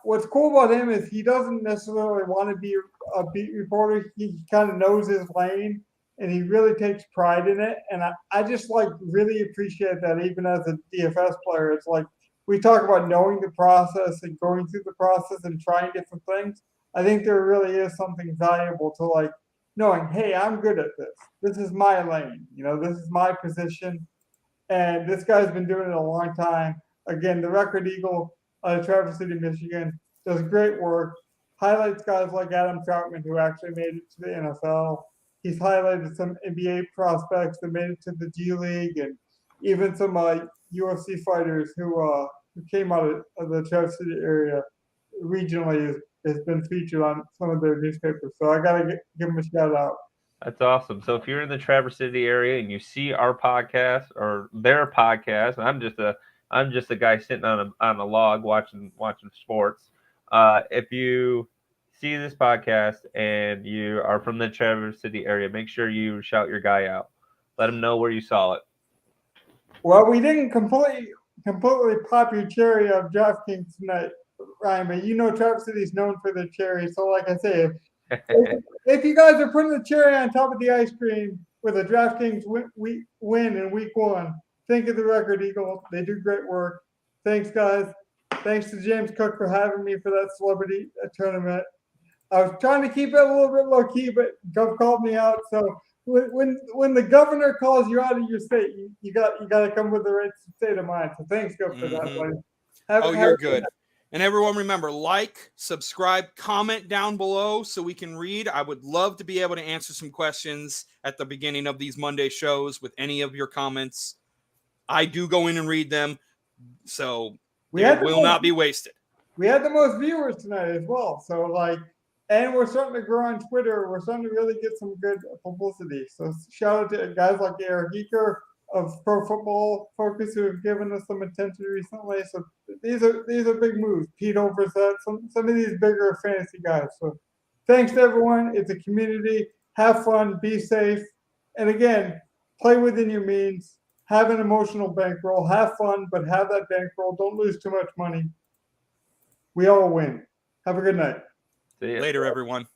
what's cool about him is he doesn't necessarily want to be a beat reporter. He kind of knows his lane, and he really takes pride in it. And I just, like, really appreciate that even as a DFS player. It's like we talk about knowing the process and going through the process and trying different things. I think there really is something valuable to, like, knowing, hey, I'm good at this. This is my lane. You know, this is my position. And this guy's been doing it a long time. Again, the Record Eagle out of Traverse City, Michigan, does great work. Highlights guys like Adam Troutman, who actually made it to the NFL. He's highlighted some NBA prospects that made it to the G League, and even some UFC fighters who came out of the Traverse City area regionally has been featured on some of their newspapers. So I gotta give them a shout out. That's awesome. So if you're in the Traverse City area and you see our podcast or their podcast, I'm just a guy sitting on a log watching sports. If you see this podcast and you are from the Traverse City area, make sure you shout your guy out. Let him know where you saw it. Well, we didn't completely pop your cherry of DraftKings tonight. Ryan, but you know Traverse City's known for their cherry. So like I say, if you guys are putting the cherry on top of the ice cream with a DraftKings win in week 1, think of the Record Eagle. They do great work. Thanks, guys. Thanks to James Cook for having me for that celebrity tournament. I was trying to keep it a little bit low key, but Gov called me out. So when the governor calls you out of your state, you got to come with the right state of mind. So thanks, Gov, for that, buddy. You're good. And everyone, remember, like, subscribe, comment down below so we can read. I would love to be able to answer some questions at the beginning of these Monday shows with any of your comments. I do go in and read them, so it will not be wasted. We had the most viewers tonight as well. So, and we're starting to grow on Twitter. We're starting to really get some good publicity. So shout out to guys like Eric Eaker of Pro Football Focus who have given us some attention recently. So these are big moves. Pete Overset, some of these bigger fantasy guys. So thanks to everyone. It's a community. Have fun. Be safe. And again, play within your means. Have an emotional bankroll. Have fun, but have that bankroll. Don't lose too much money. We all win. Have a good night. See ya. Later, everyone.